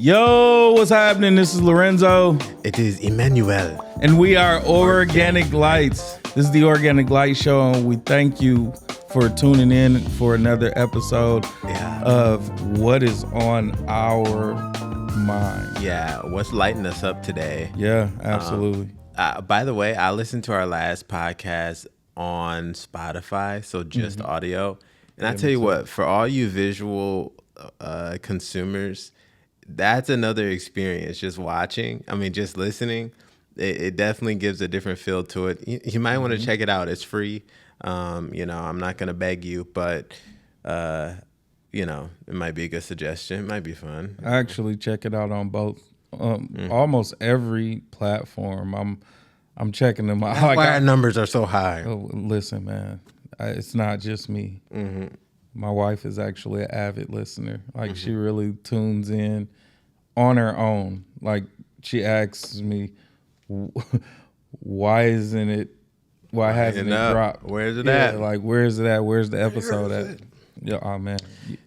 Yo, what's happening? This is Lorenzo. It is Emmanuel. And we are Organic Lights. This is the Organic Light Show, and we thank you for tuning in for another episode of What is on Our Mind. Yeah, what's lighting us up today? Yeah, absolutely. By the way, I listened to our last podcast on Spotify, so just audio. And I tell you what, for all you visual consumers, that's another experience. Just watching, just listening, it definitely gives a different feel to it. You might want to check it out. It's free. I'm not going to beg you, but, it might be a good suggestion. It might be fun. I actually check it out on both, almost every platform. I'm checking them out. That's why our numbers are so high. Oh, listen, man, it's not just me. My wife is actually an avid listener. Like she really tunes in on her own. Like she asks me, why hasn't it dropped? Where's it at? Like, where's it at? Where's the episode at? Yeah, oh man.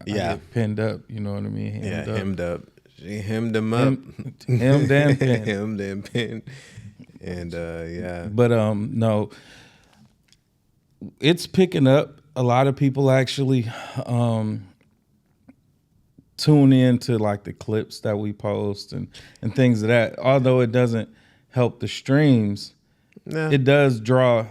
I get pinned up, you know what I mean? Hemmed up. She hemmed him up. Hemmed and pinned. Hemmed and pinned. And But no, it's picking up. A lot of people actually tune in to like the clips that we post and things of that. Although it doesn't help the streams, it does draw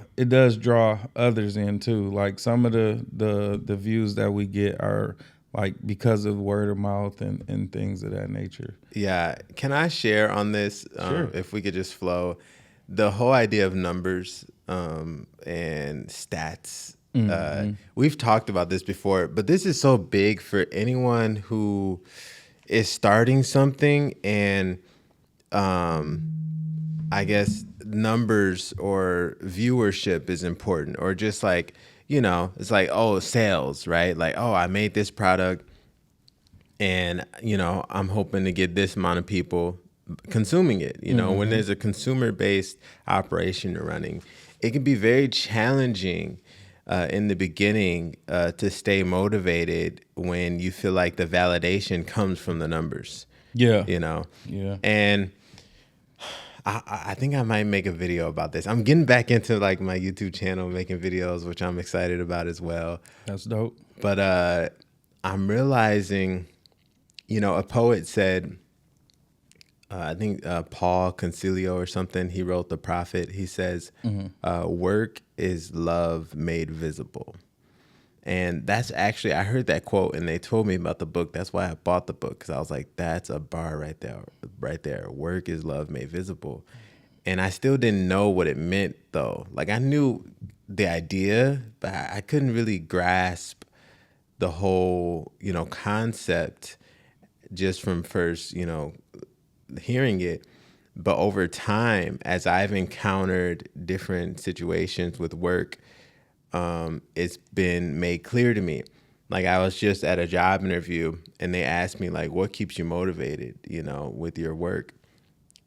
others in too. Like some of the views that we get are like because of word of mouth and things of that nature. Yeah. Can I share on this? Sure. If we could just flow. The whole idea of numbers and stats. We've talked about this before, but this is so big for anyone who is starting something, and I guess numbers or viewership is important, or just like, it's like, sales, right? Like, I made this product and, I'm hoping to get this amount of people consuming it. When there's a consumer-based operation running, it can be very challenging in the beginning to stay motivated when you feel like the validation comes from the numbers. Yeah. Yeah. And I think I might make a video about this. I'm getting back into like my YouTube channel, making videos, which I'm excited about as well. That's dope. But I'm realizing, a poet said, I think Paul Concilio or something, he wrote The Prophet. He says, work is love made visible. And that's actually, I heard that quote and they told me about the book. That's why I bought the book, because I was like, that's a bar right there. Work is love made visible. And I still didn't know what it meant though. Like I knew the idea, but I couldn't really grasp the whole, concept just from first, hearing it. But over time, as I've encountered different situations with work, it's been made clear to me. Like I was just at a job interview and they asked me like, what keeps you motivated, with your work?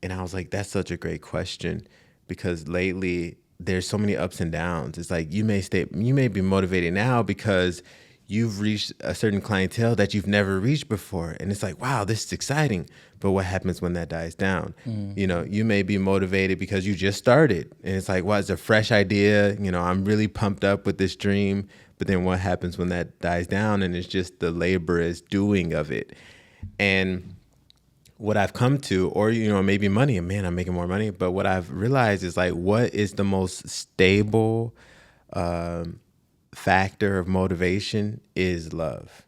And I was like, that's such a great question, because lately there's so many ups and downs. It's like you may be motivated now because you've reached a certain clientele that you've never reached before. And it's like, wow, this is exciting. But what happens when that dies down? You may be motivated because you just started. And it's like, well, it's a fresh idea. I'm really pumped up with this dream. But then what happens when that dies down? And it's just the laborious doing of it. And what I've come to, or, maybe money, and man, I'm making more money. But what I've realized is like, what is the most stable factor of motivation is love,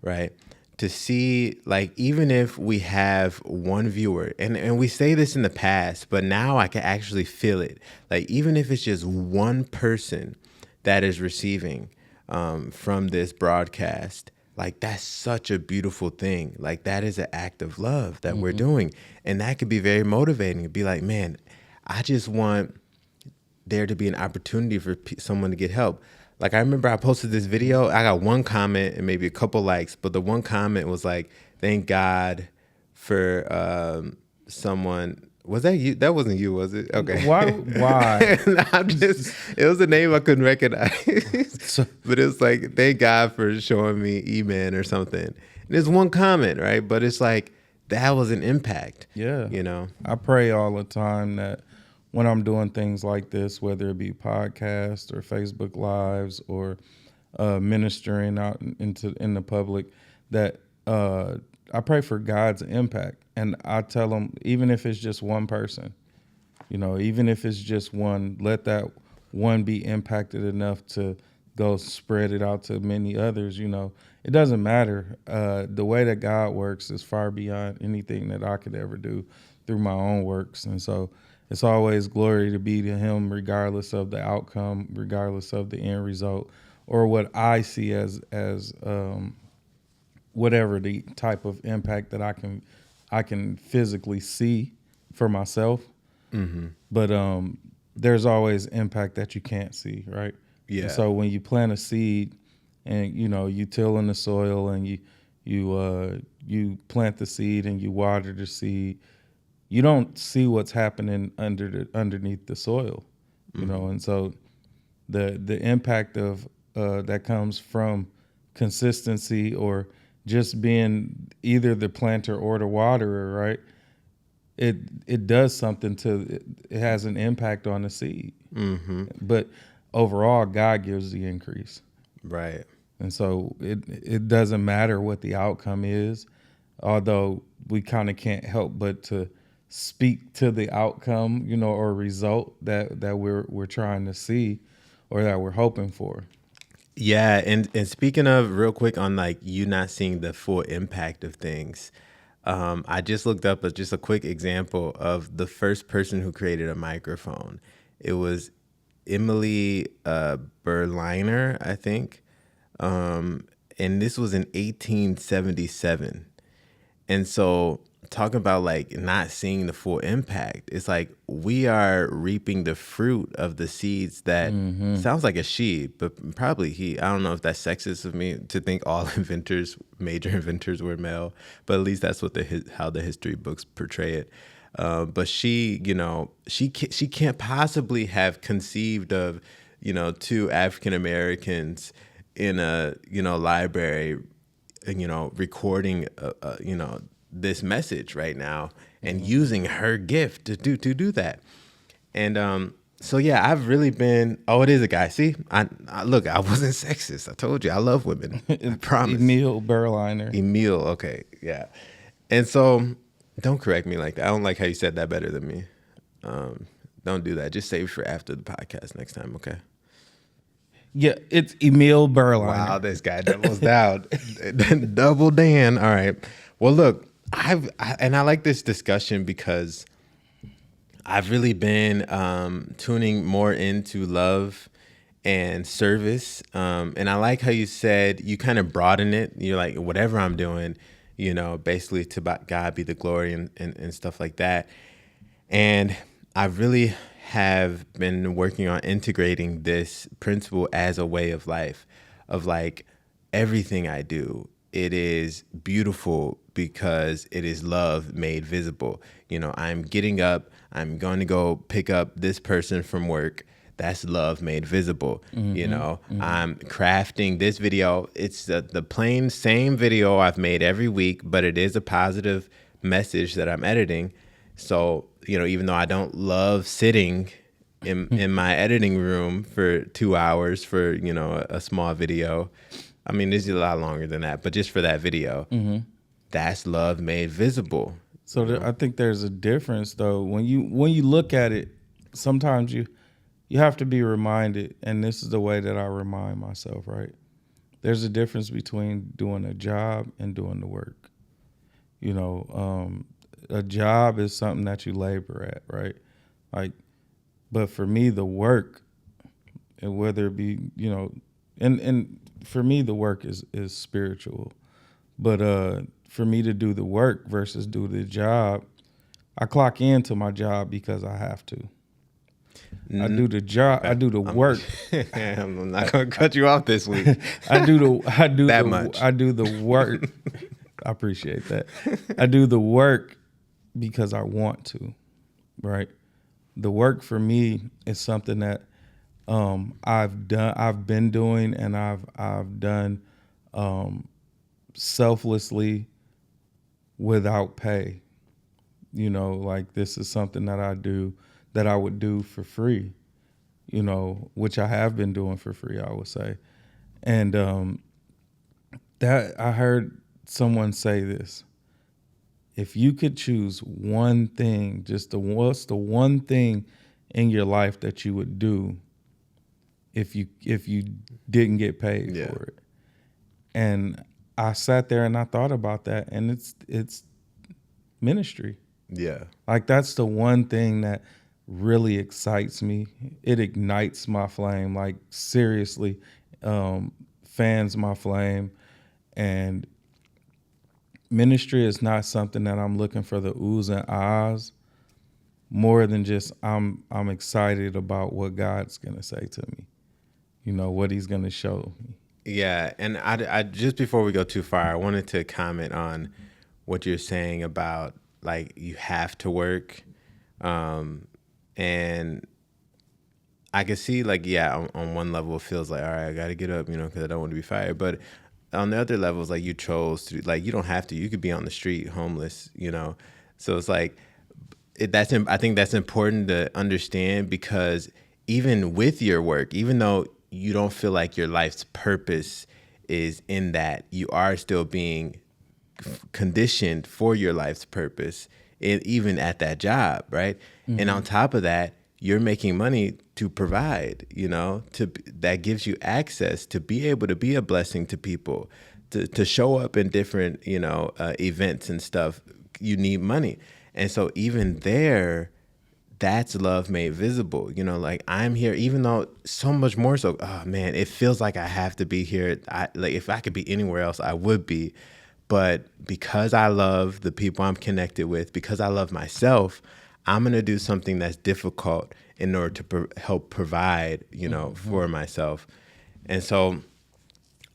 right? To see, like, even if we have one viewer, and we say this in the past, but now I can actually feel it. Like, even if it's just one person that is receiving from this broadcast, like, that's such a beautiful thing. Like, that is an act of love that we're doing. And that could be very motivating. It'd be like, man, I just want there to be an opportunity for someone to get help. Like, I remember I posted this video. I got one comment and maybe a couple likes, but the one comment was like, thank God for someone. Was that you? That wasn't you, was it? Okay. Why? It was a name I couldn't recognize. But it was like, thank God for showing me E-Man or something. And there's one comment, right? But it's like, that was an impact. Yeah. You know, I pray all the time that when I'm doing things like this, whether it be podcasts or Facebook Lives or ministering out in the public, that I pray for God's impact. And I tell them, even if it's just one person, you know, even if it's just one, let that one be impacted enough to go spread it out to many others. You know, it doesn't matter. The way that God works is far beyond anything that I could ever do through my own works. And so it's always glory to be to him, regardless of the outcome, regardless of the end result, or what I see as whatever the type of impact that I can physically see for myself. Mm-hmm. But there's always impact that you can't see, right? Yeah. And so when you plant a seed, and you know you till in the soil, and you plant the seed and you water the seed, you don't see what's happening underneath the soil, you know. And so the impact of that comes from consistency, or just being either the planter or the waterer, right? It does something it has an impact on the seed. Mm-hmm. But overall, God gives the increase. Right. And so it doesn't matter what the outcome is, although we kind of can't help but to speak to the outcome, you know, or result that we're trying to see or that we're hoping for. Yeah, and speaking of, real quick, on like you not seeing the full impact of things, I just looked up just a quick example of the first person who created a microphone. It was Emily Berliner, I think, and this was in 1877. And so, talking about like not seeing the full impact, it's like we are reaping the fruit of the seeds that sounds like a she, but probably he. I don't know if that's sexist of me to think all major inventors were male, but at least that's what how the history books portray it. But she, you know, she can't possibly have conceived of, you know, two African Americans in a, you know, library, you know, recording, you know, this message right now and using her gift to do that. And so yeah, I've really been. Oh, it is a guy. See, I look. I wasn't sexist. I told you I love women. I promise. Emil Berliner. Emil. Okay, yeah. And so don't correct me like that. I don't like how you said that better than me. Don't do that. Just save it for after the podcast next time. Okay. Yeah, it's Emil Berliner. Wow, this guy doubles down. Double Dan. All right. Well, look, I like this discussion because I've really been tuning more into love and service. And I like how you said you kind of broaden it. You're like, whatever I'm doing, you know, basically to God be the glory and stuff like that. And I really have been working on integrating this principle as a way of life, of like everything I do, it is beautiful because it is love made visible. You know, I'm getting up, I'm going to go pick up this person from work. That's love made visible. Mm-hmm, you know, mm-hmm. I'm crafting this video. It's the plain same video I've made every week, but it is a positive message that I'm editing. So, you know, even though I don't love sitting in my editing room for 2 hours for, you know, a small video, I mean, this is a lot longer than that, but just for that video, that's love made visible. So I think there's a difference, though. When you look at it, sometimes you have to be reminded, and this is the way that I remind myself, right? There's a difference between doing a job and doing the work. You know, a job is something that you labor at, right? Like, but for me, the work, and whether it be, you know, and for me, the work is spiritual. But for me to do the work versus do the job, I clock into my job because I have to. I do the job. I do the work. I'm not gonna cut you off this week. I do the work. I appreciate that. I do the work because I want to, right? The work for me is something that I've been doing, and I've done selflessly without pay. You know, like this is something that I do that I would do for free, you know, which I have been doing for free, I would say. And that I heard someone say this. If you could choose one thing, what's the one thing in your life that you would do if you didn't get paid for it? And I sat there and I thought about that, and it's ministry. Yeah. Like that's the one thing that really excites me. It ignites my flame, like seriously, fans my flame. And ministry is not something that I'm looking for the oohs and ahs, more than just I'm excited about what God's gonna say to me, you know, what he's gonna show me. Yeah, and I just before we go too far, I wanted to comment on what you're saying about like you have to work, and I can see like on one level it feels like all right, I got to get up, you know, because I don't want to be fired, but on the other levels, like you chose to, like you don't have to, you could be on the street homeless, you know, so it's like I think that's important to understand, because even with your work, even though you don't feel like your life's purpose is in that, you are still being conditioned for your life's purpose, even at that job, right? Mm-hmm. And on top of that, you're making money to provide, you know, that gives you access to be able to be a blessing to people, to show up in different, you know, events and stuff. You need money. And so even there, that's love made visible. You know, like I'm here, even though so much more so, oh man, it feels like I have to be here. Like if I could be anywhere else, I would be. But because I love the people I'm connected with, because I love myself, I'm going to do something that's difficult in order to help provide, you know, for myself. And so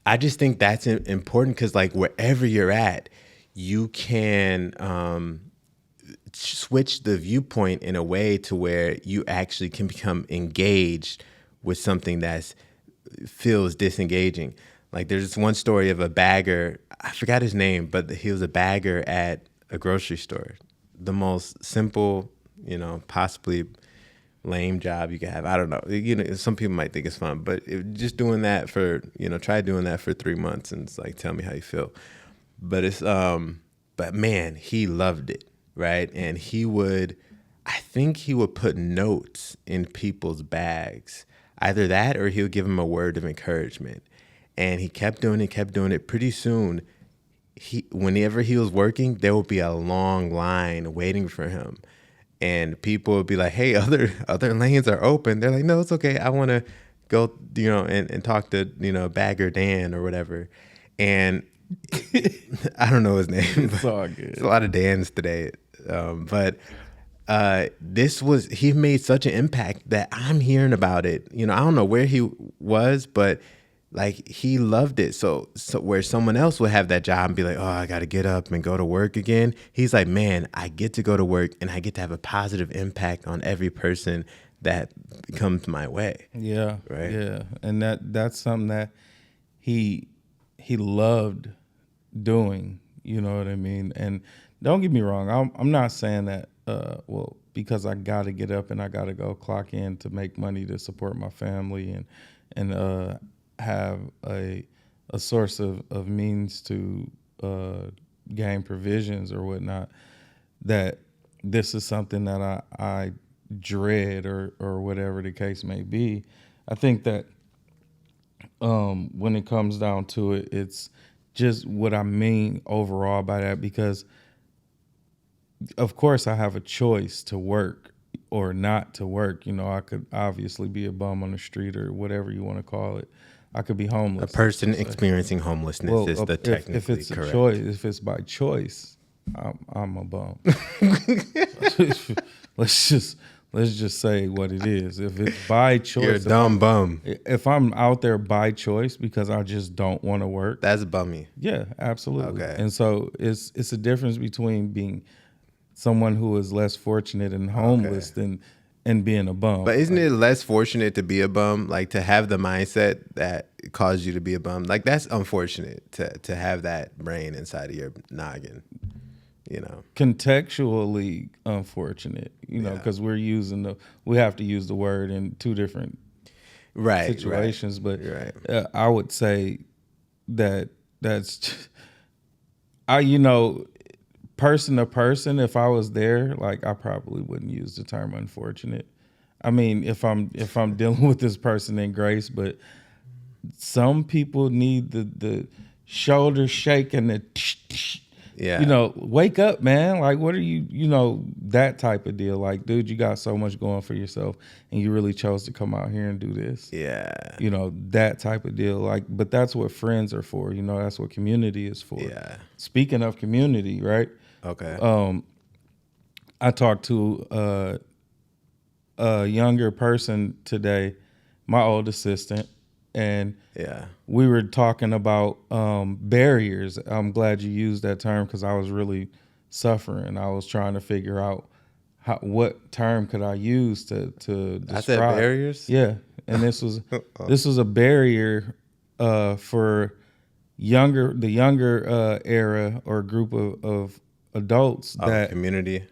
I just think that's important, because like wherever you're at, you can switch the viewpoint in a way to where you actually can become engaged with something that feels disengaging. Like there's this one story of a bagger, I forgot his name, but he was a bagger at a grocery store. The most simple, you know, possibly lame job you could have. I don't know. You know, some people might think it's fun, but just doing that for, you know, try doing that for 3 months and it's like, tell me how you feel. But it's, but man, he loved it. Right. And I think he would put notes in people's bags, either that or he would give them a word of encouragement. And he kept doing it. Pretty soon, whenever he was working, there would be a long line waiting for him. And people would be like, hey, other lanes are open. They're like, no, it's okay. I want to go, you know, and talk to, you know, Bagger Dan or whatever. And I don't know his name. It's all good. It's a lot of Dans today. But he made such an impact that I'm hearing about it. You know, I don't know where he was, but like he loved it. So where someone else would have that job and be like, oh, I got to get up and go to work again. He's like, man, I get to go to work and I get to have a positive impact on every person that comes my way. Yeah. Right. Yeah. And that's something that he loved doing, you know what I mean? And don't get me wrong, I'm not saying that, because I got to get up and I got to go clock in to make money to support my family and have a source of means to gain provisions or whatnot, that this is something that I dread or whatever the case may be. I think that when it comes down to it, it's just what I mean overall by that, because of course I have a choice to work or not to work. You know, I could obviously be a bum on the street or whatever you want to call it. I could be homeless. A person experiencing homelessness is the technically if it's correct. A choice, if it's by choice, I'm a bum. Let's just say what it is. If it's by choice, you're a dumb bum. If I'm out there by choice because I just don't want to work, that's bummy. Yeah, absolutely. Okay. And so it's a difference between being someone who is less fortunate and homeless and being a bum. But isn't it less fortunate to be a bum? Like to have the mindset that caused you to be a bum? Like that's unfortunate to have that brain inside of your noggin. contextually unfortunate, because we have to use the word in two different situations. But I would say that's person to person. If I was there, like, I probably wouldn't use the term unfortunate. I mean, if I'm dealing with this person in grace, but some people need the shoulder shake and the wake up, man. Like, what are you, that type of deal. Like, dude, you got so much going for yourself and you really chose to come out here and do this. Yeah. That type of deal. Like, but that's what friends are for. That's what community is for. Yeah. Speaking of community, right? Okay. I talked to a younger person today, my old assistant, and we were talking about barriers. I'm glad you used that term because I was really suffering. I was trying to figure out what term could I use to describe. I said barriers? Yeah, and this was a barrier for the younger era or group of adults that community.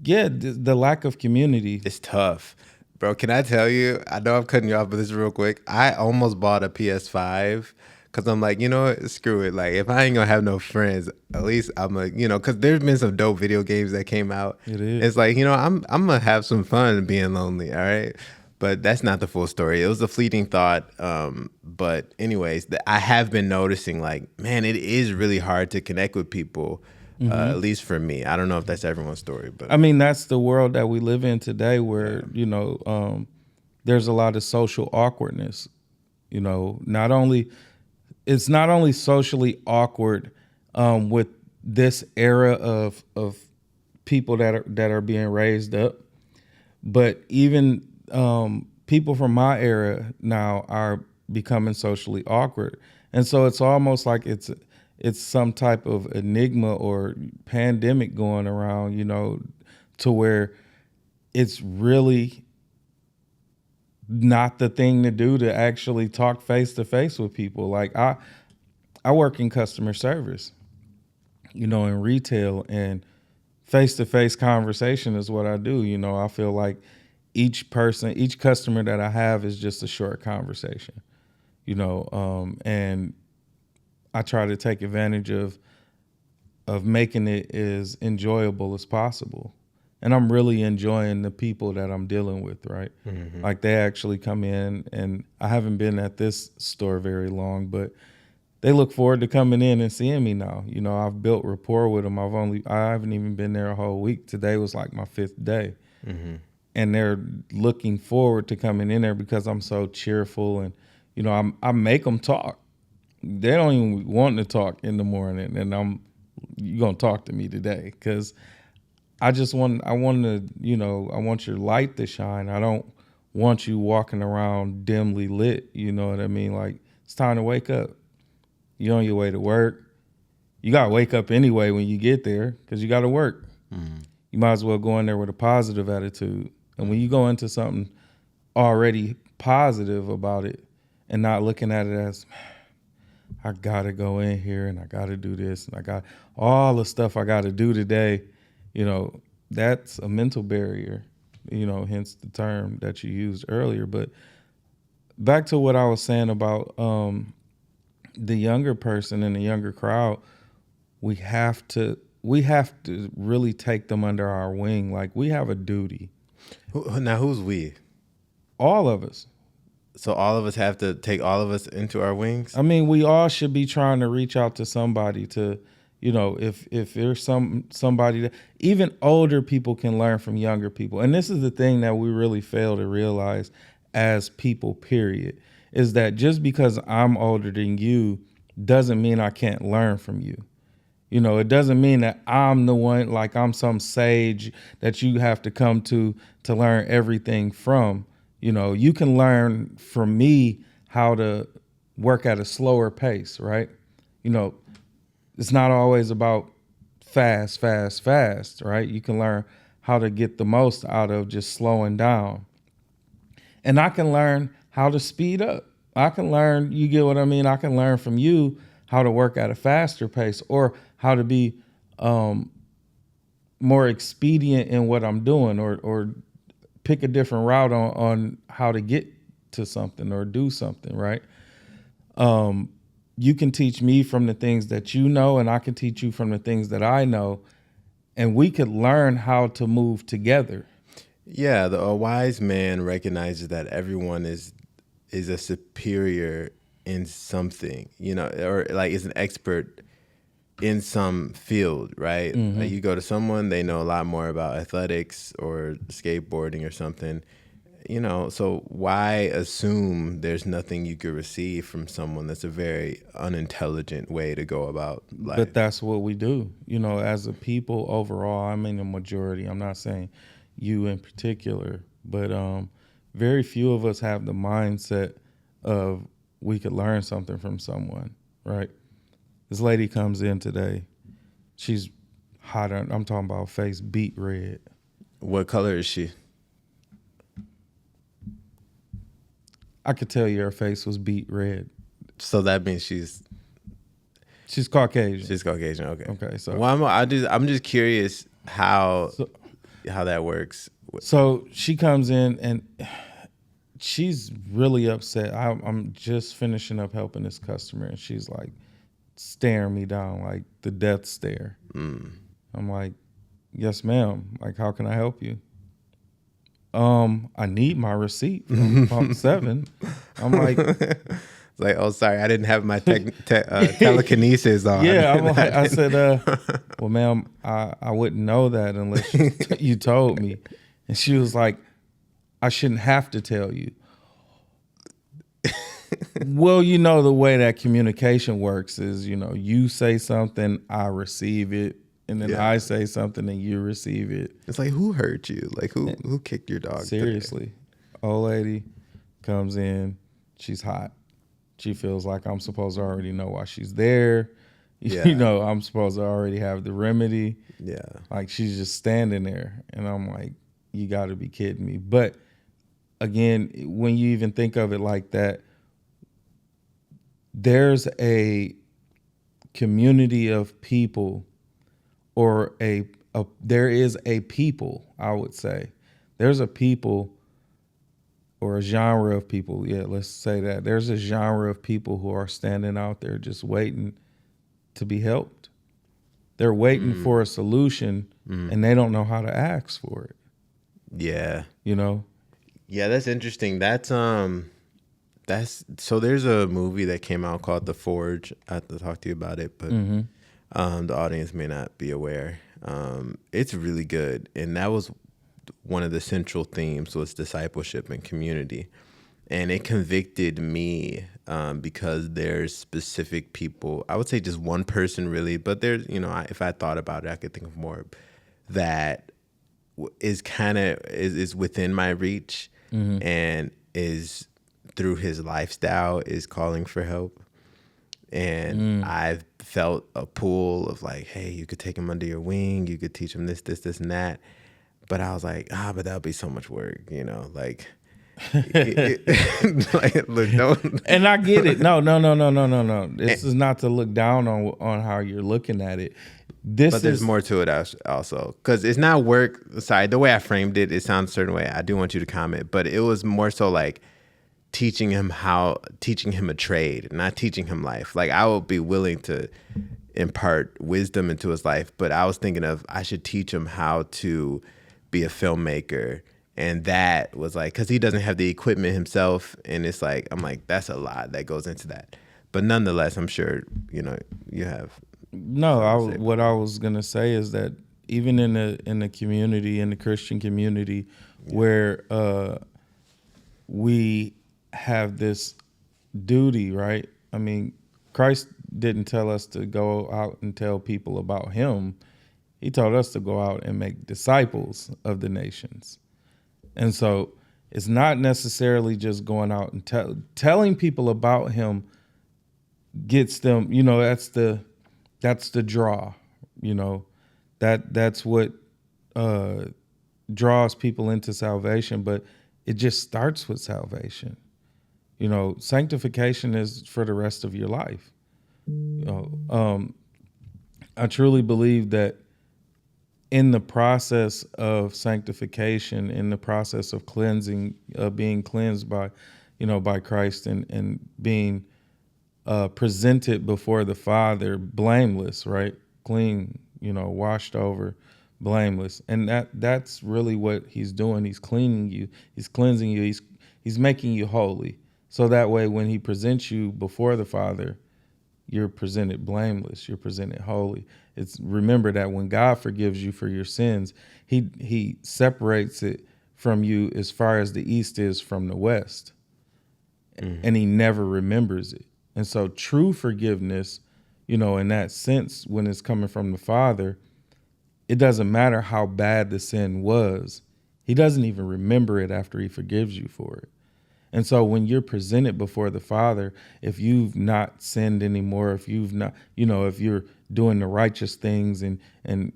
Yeah, the lack of community. It's tough. Bro, can I tell you, I know I'm cutting you off, but this is real quick. I almost bought a PS5 because I'm like, you know what, screw it. Like, if I ain't gonna have no friends, at least I'm like, because there's been some dope video games that came out. It is. It's like, I'm gonna have some fun being lonely, all right? But that's not the full story. It was a fleeting thought. But anyways, I have been noticing, like, man, it is really hard to connect with people. At least for me. I don't know if that's everyone's story, but I mean, that's the world that we live in today, where there's a lot of social awkwardness. It's not only socially awkward with this era of people that are being raised up, but even people from my era now are becoming socially awkward, and so it's almost like it's some type of enigma or pandemic going around, to where it's really not the thing to do to actually talk face to face with people. Like, I work in customer service, in retail, and face to face conversation is what I do. I feel like each customer that I have is just a short conversation, and I try to take advantage of making it as enjoyable as possible. And I'm really enjoying the people that I'm dealing with, right? Mm-hmm. Like, they actually come in, and I haven't been at this store very long, but they look forward to coming in and seeing me now. I've built rapport with them. I haven't even been there a whole week. Today was like my 5th day. Mm-hmm. And they're looking forward to coming in there because I'm so cheerful, and, I make them talk. They don't even want to talk in the morning, and you're gonna talk to me today because I want your light to shine. I don't want you walking around dimly lit. You know what I mean? Like, it's time to wake up. You're on your way to work. You gotta wake up anyway when you get there because you gotta work. Mm-hmm. You might as well go in there with a positive attitude. And when you go into something already positive about it and not looking at it as, I gotta go in here and I gotta do this and I got all the stuff I gotta do today, that's a mental barrier, hence the term that you used earlier. But back to what I was saying about the younger person and the younger crowd, we have to really take them under our wing. Like, we have a duty. Now, who's we? All of us. So all of us have to take all of us into our wings? I mean, we all should be trying to reach out to somebody to, if there's somebody that even older people can learn from younger people. And this is the thing that we really fail to realize as people, period, is that just because I'm older than you doesn't mean I can't learn from you. It doesn't mean that I'm the one, like I'm some sage that you have to come to learn everything from. You can learn from me how to work at a slower pace, right? It's not always about fast, right? You can learn how to get the most out of just slowing down. And I can learn how to speed up. I can learn, you get what I mean? I can learn from you how to work at a faster pace or how to be more expedient in what I'm doing, or pick a different route on how to get to something or do something, right? You can teach me from the things that you know, and I can teach you from the things that I know, and we could learn how to move together. Yeah, a wise man recognizes that everyone is a superior in something, or like is an expert in some field, right? Mm-hmm. Like you go to someone, they know a lot more about athletics or skateboarding or something, so why assume there's nothing you could receive from someone? That's a very unintelligent way to go about life. But that's what we do, as a people overall. I'm in the majority. I'm not saying you in particular, but very few of us have the mindset of we could learn something from someone, right? This lady comes in today. She's hot. I'm talking about face beet red. What color is she? I could tell you her face was beet red. So that means she's Caucasian. She's Caucasian. Okay. Okay. So well, I'm just curious how that works. So she comes in and she's really upset. I'm just finishing up helping this customer, and she's like staring me down like the death stare. I'm like, yes, ma'am. Like, how can I help you? I need my receipt from Pump 7. I'm like, like, oh, sorry, I didn't have my telekinesis on. Yeah, I said, well, ma'am, I wouldn't know that unless you told me. And she was like, I shouldn't have to tell you. Well, the way that communication works is, you say something, I receive it. And then I say something and you receive it. It's like, who hurt you? Like, who kicked your dog? Seriously. Today? Old lady comes in. She's hot. She feels like I'm supposed to already know why she's there. Yeah. I'm supposed to already have the remedy. Yeah. Like, she's just standing there. And I'm like, you got to be kidding me. But again, when you even think of it like that, there's a community of people, or there is a people, I would say. There's a people, or a genre of people. Yeah, let's say that. There's a genre of people who are standing out there just waiting to be helped. They're waiting for a solution, and they don't know how to ask for it. Yeah. Yeah, that's interesting. That's so there's a movie that came out called The Forge. I have to talk to you about it, but the audience may not be aware. It's really good, and that was one of the central themes was discipleship and community, and it convicted me because there's specific people. I would say just one person really, but there's if I thought about it, I could think of more that is kind of is within my reach, and is through his lifestyle is calling for help. And I've felt a pull of like, hey, you could take him under your wing. You could teach him this, and that. But I was like, but that'll be so much work, like, like, look, don't. And I get it. No. This is not to look down on how you're looking at it. But there's more to it also, because it's not work. Sorry, the way I framed it, it sounds a certain way. I do want you to comment, but it was more so like teaching him a trade, not teaching him life. Like, I would be willing to impart wisdom into his life, but I was thinking of I should teach him how to be a filmmaker. And that was like, because he doesn't have the equipment himself, and it's like, I'm like, that's a lot that goes into that. But nonetheless, I'm sure you have. No, what I was gonna say is that even in the community, in the Christian community, where we have this duty, right? I mean, Christ didn't tell us to go out and tell people about him. He told us to go out and make disciples of the nations. And so it's not necessarily just going out and telling people about him gets them, that's the draw, that's what draws people into salvation, but it just starts with salvation. Sanctification is for the rest of your life. I truly believe that in the process of sanctification, in the process of cleansing, being cleansed by, by Christ, and being presented before the Father, blameless, right? Clean, washed over, blameless. And that's really what he's doing. He's cleaning you. He's cleansing you. He's making you holy. So that way, when he presents you before the Father, you're presented blameless. You're presented holy. Remember that when God forgives you for your sins, he separates it from you as far as the east is from the west. Mm-hmm. And he never remembers it. And so true forgiveness, in that sense, when it's coming from the Father, it doesn't matter how bad the sin was. He doesn't even remember it after he forgives you for it. And so when you're presented before the Father, if you've not sinned anymore, if you've not, if you're doing the righteous things and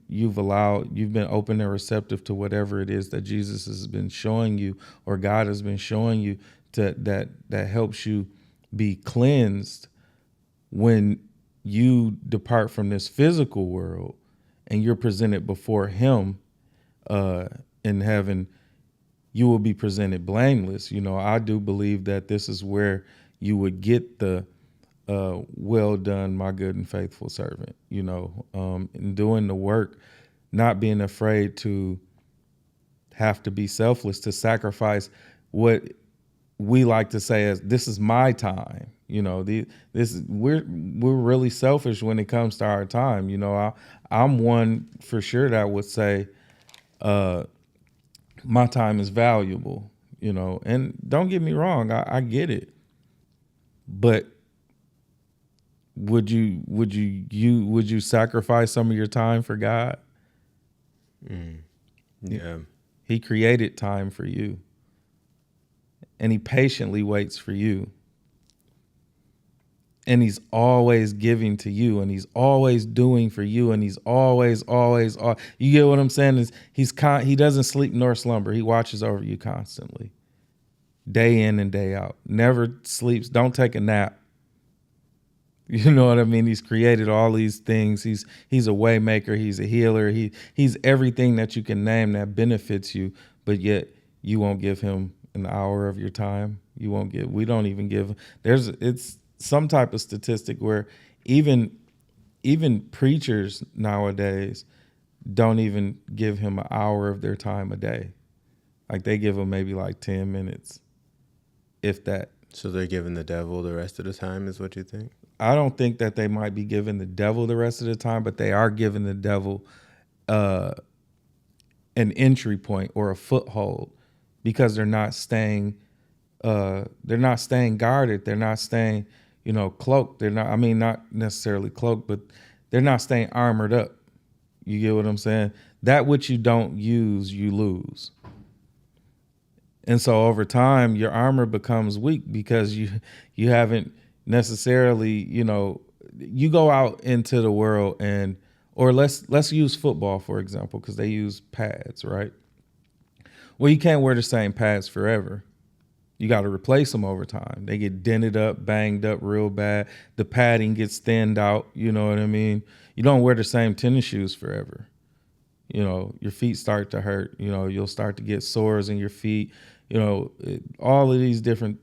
you've been open and receptive to whatever it is that Jesus has been showing you or God has been showing you that helps you be cleansed, when you depart from this physical world and you're presented before him in heaven, you will be presented blameless. I do believe that this is where you would get the well done, my good and faithful servant, in doing the work, not being afraid to have to be selfless, to sacrifice what we like to say as this is my time. We're really selfish when it comes to our time. I'm one for sure that would say, my time is valuable, and don't get me wrong, I get it. But would you sacrifice some of your time for God? Yeah. He created time for you, and he patiently waits for you. And he's always giving to you, and he's always doing for you, and he's always, you get what I'm saying? He doesn't sleep nor slumber. He watches over you constantly, day in and day out, never sleeps. Don't take a nap. You know what I mean? He's created all these things. He's a way maker. He's a healer. He's everything that you can name that benefits you, but yet you won't give him an hour of your time. We don't even give, it's some type of statistic where even preachers nowadays don't even give him an hour of their time a day. Like they give him maybe like 10 minutes, if that. So they're giving the devil the rest of the time is what you think? I don't think that they might be giving the devil the rest of the time, but they are giving the devil an entry point or a foothold, because they're not staying guarded. They're not staying, cloaked. They're not, not necessarily cloaked, but they're not staying armored up. You get what I'm saying? That which you don't use, you lose. And so over time, your armor becomes weak because you haven't necessarily, you go out into the world or let's use football, for example, because they use pads, right? Well, you can't wear the same pads forever. You got to replace them over time. They get dented up, banged up real bad. The padding gets thinned out. You know what I mean? You don't wear the same tennis shoes forever. Your feet start to hurt. You'll start to get sores in your feet. All of these different,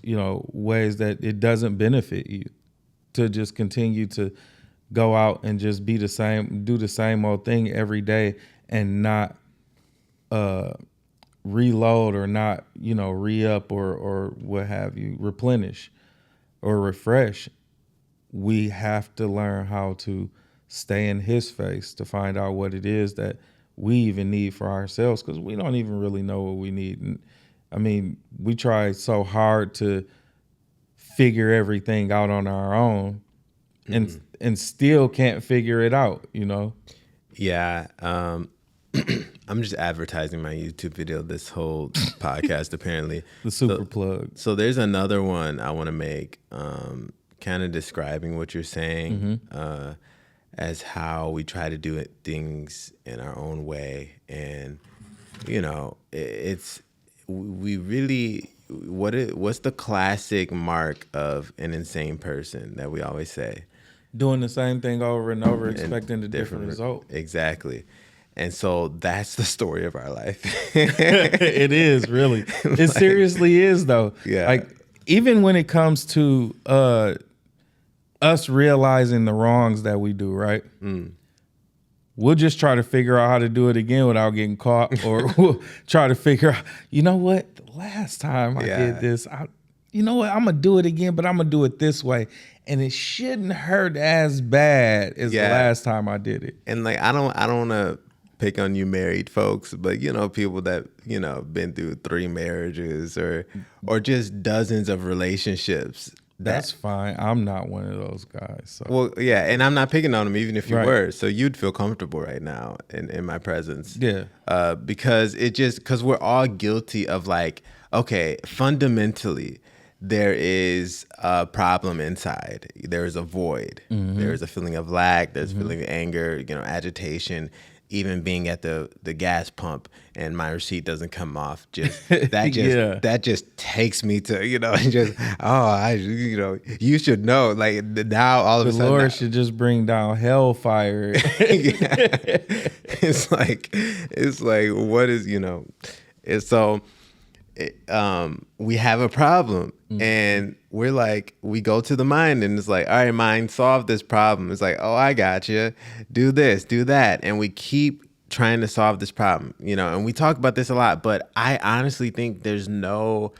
ways that it doesn't benefit you to just continue to go out and just be the same, do the same old thing every day and not reload or not, re-up or what have you, replenish or refresh. We have to learn how to stay in his face to find out what it is that we even need for ourselves, because we don't even really know what we need. And we try so hard to figure everything out on our own and still can't figure it out, Yeah. I'm just advertising my YouTube video this whole podcast, apparently. The super plug. So there's another one I want to make, kind of describing what you're saying, as how we try to do things in our own way. And, what's the classic mark of an insane person that we always say? Doing the same thing over and over, expecting a different result. Exactly. And so that's the story of our life. It is really. It seriously is though. Yeah. Like even when it comes to us realizing the wrongs that we do, right? We'll just try to figure out how to do it again without getting caught, or we'll try to figure out, you know what? The last time I did this, you know what? I'm gonna do it again, but I'm gonna do it this way, and it shouldn't hurt as bad as the last time I did it. And like I don't want to pick on you married folks, but you know, people that, you know, been through 3 marriages or just dozens of relationships. That's fine. I'm not one of those guys. So. Well, yeah, and I'm not picking on them even if you were. So you'd feel comfortable right now in my presence. Yeah. Because we're all guilty of like, okay, fundamentally, there is a problem inside. There is a void. There is a feeling of lack. There's a feeling of anger, you know, agitation. Even being at the gas pump and my receipt doesn't come off, that just takes me to, you know, you know, you should know, like now all of a sudden the Lord should just bring down hellfire. It's like what is, you know, and so we have a problem and we're like, we go to the mind and it's like, all right, mind, solve this problem. It's like, oh, I got you. Do this, do that. And we keep trying to solve this problem, you know, and we talk about this a lot, but I honestly think there's no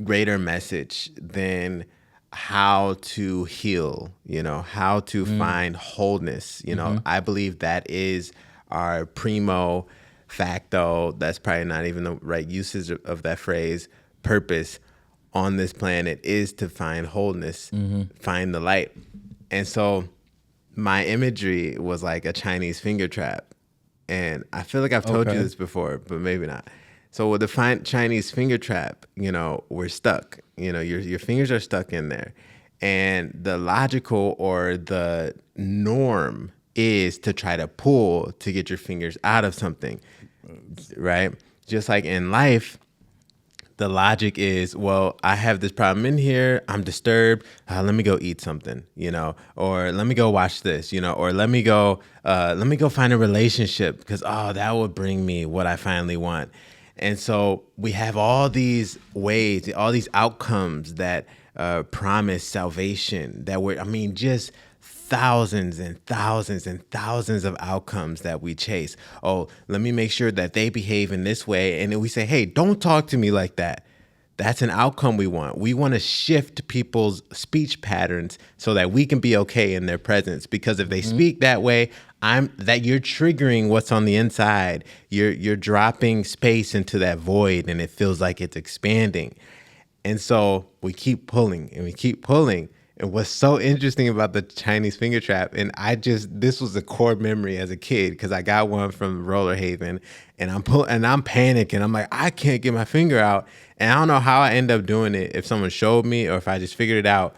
greater message than how to heal, you know, how to find wholeness. You know, I believe that is our primo facto, that's probably not even the right usage of that phrase, purpose on this planet is to find wholeness, find the light. And so my imagery was like a Chinese finger trap. And I feel like I've told you this before, but maybe not. So with the Chinese finger trap, you know, we're stuck. You know, your fingers are stuck in there. And the logical or the norm is to try to pull to get your fingers out of something, right? Just like in life, the logic is, well, I have this problem in here. I'm disturbed. Let me go eat something, you know, or let me go watch this, you know, or let me go find a relationship because, oh, that would bring me what I finally want. And so we have all these ways, all these outcomes that promise salvation just thousands and thousands and thousands of outcomes that we chase. Oh, let me make sure that they behave in this way. And then we say, hey, don't talk to me like that. That's an outcome we want. We want to shift people's speech patterns so that we can be okay in their presence. Because if they speak that way, you're triggering what's on the inside. You're dropping space into that void and it feels like it's expanding. And so we keep pulling and we keep pulling. And what's so interesting about the Chinese finger trap, and this was a core memory as a kid because I got one from Roller Haven, and I'm panicking. I'm like, I can't get my finger out, and I don't know how I end up doing it. If someone showed me or if I just figured it out,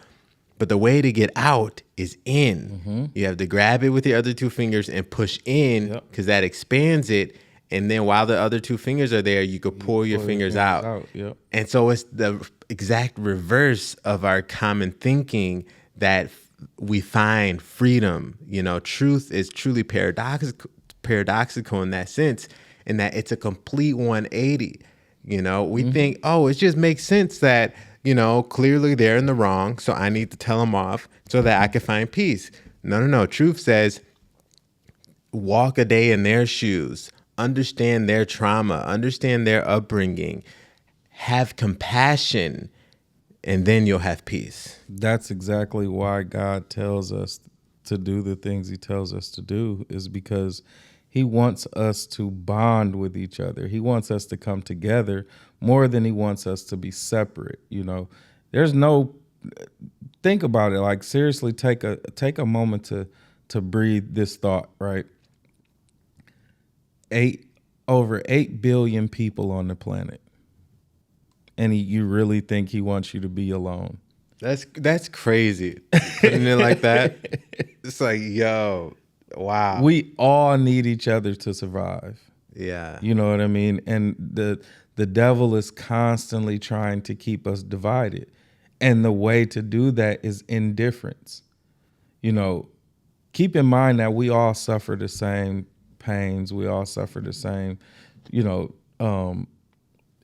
but the way to get out is in. You have to grab it with your other 2 fingers and push in because that expands it. And then while the other 2 fingers are there, you could pull your fingers out. Yep. And so it's the exact reverse of our common thinking that we find freedom. You know, truth is truly paradoxical in that sense, in that it's a complete 180. You know, we think, oh, it just makes sense that, you know, clearly they're in the wrong, so I need to tell them off so that I can find peace. No. Truth says, walk a day in their shoes. Understand their trauma, understand their upbringing, have compassion, and then you'll have peace. That's exactly why God tells us to do the things he tells us to do, is because he wants us to bond with each other. He wants us to come together more than he wants us to be separate. You know, think about it, like seriously, take a moment to breathe this thought, right? Over 8 billion people on the planet, and you really think he wants you to be alone? That's crazy. Putting it like that, it's like, yo, wow. We all need each other to survive. Yeah, you know what I mean. And the devil is constantly trying to keep us divided, and the way to do that is indifference. You know, keep in mind that we all suffer the same pains. We all suffer the same,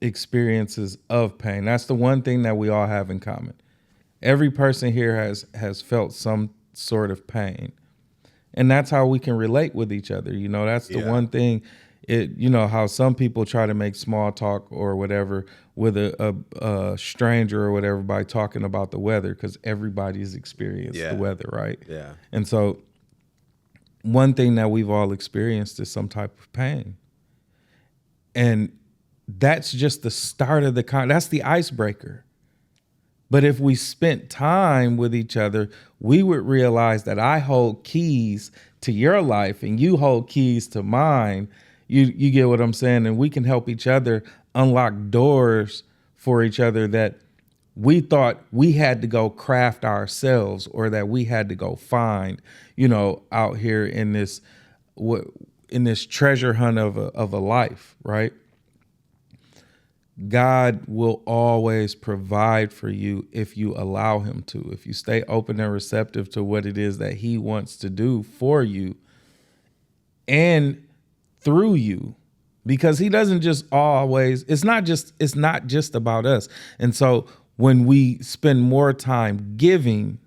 experiences of pain. That's the one thing that we all have in common. Every person here has felt some sort of pain. And that's how we can relate with each other. That's the one thing. How some people try to make small talk or whatever with a stranger or whatever by talking about the weather, because everybody's experienced the weather, right? Yeah. And so one thing that we've all experienced is some type of pain. And that's just the start of that's the icebreaker. But if we spent time with each other, we would realize that I hold keys to your life and you hold keys to mine. You get what I'm saying? And we can help each other unlock doors for each other that we thought we had to go craft ourselves, or that we had to go find, out here in this treasure hunt of a life, right? God will always provide for you if you allow him to. If you stay open and receptive to what it is that he wants to do for you and through you, because he doesn't just always, it's not just about us. And so when we spend more time giving,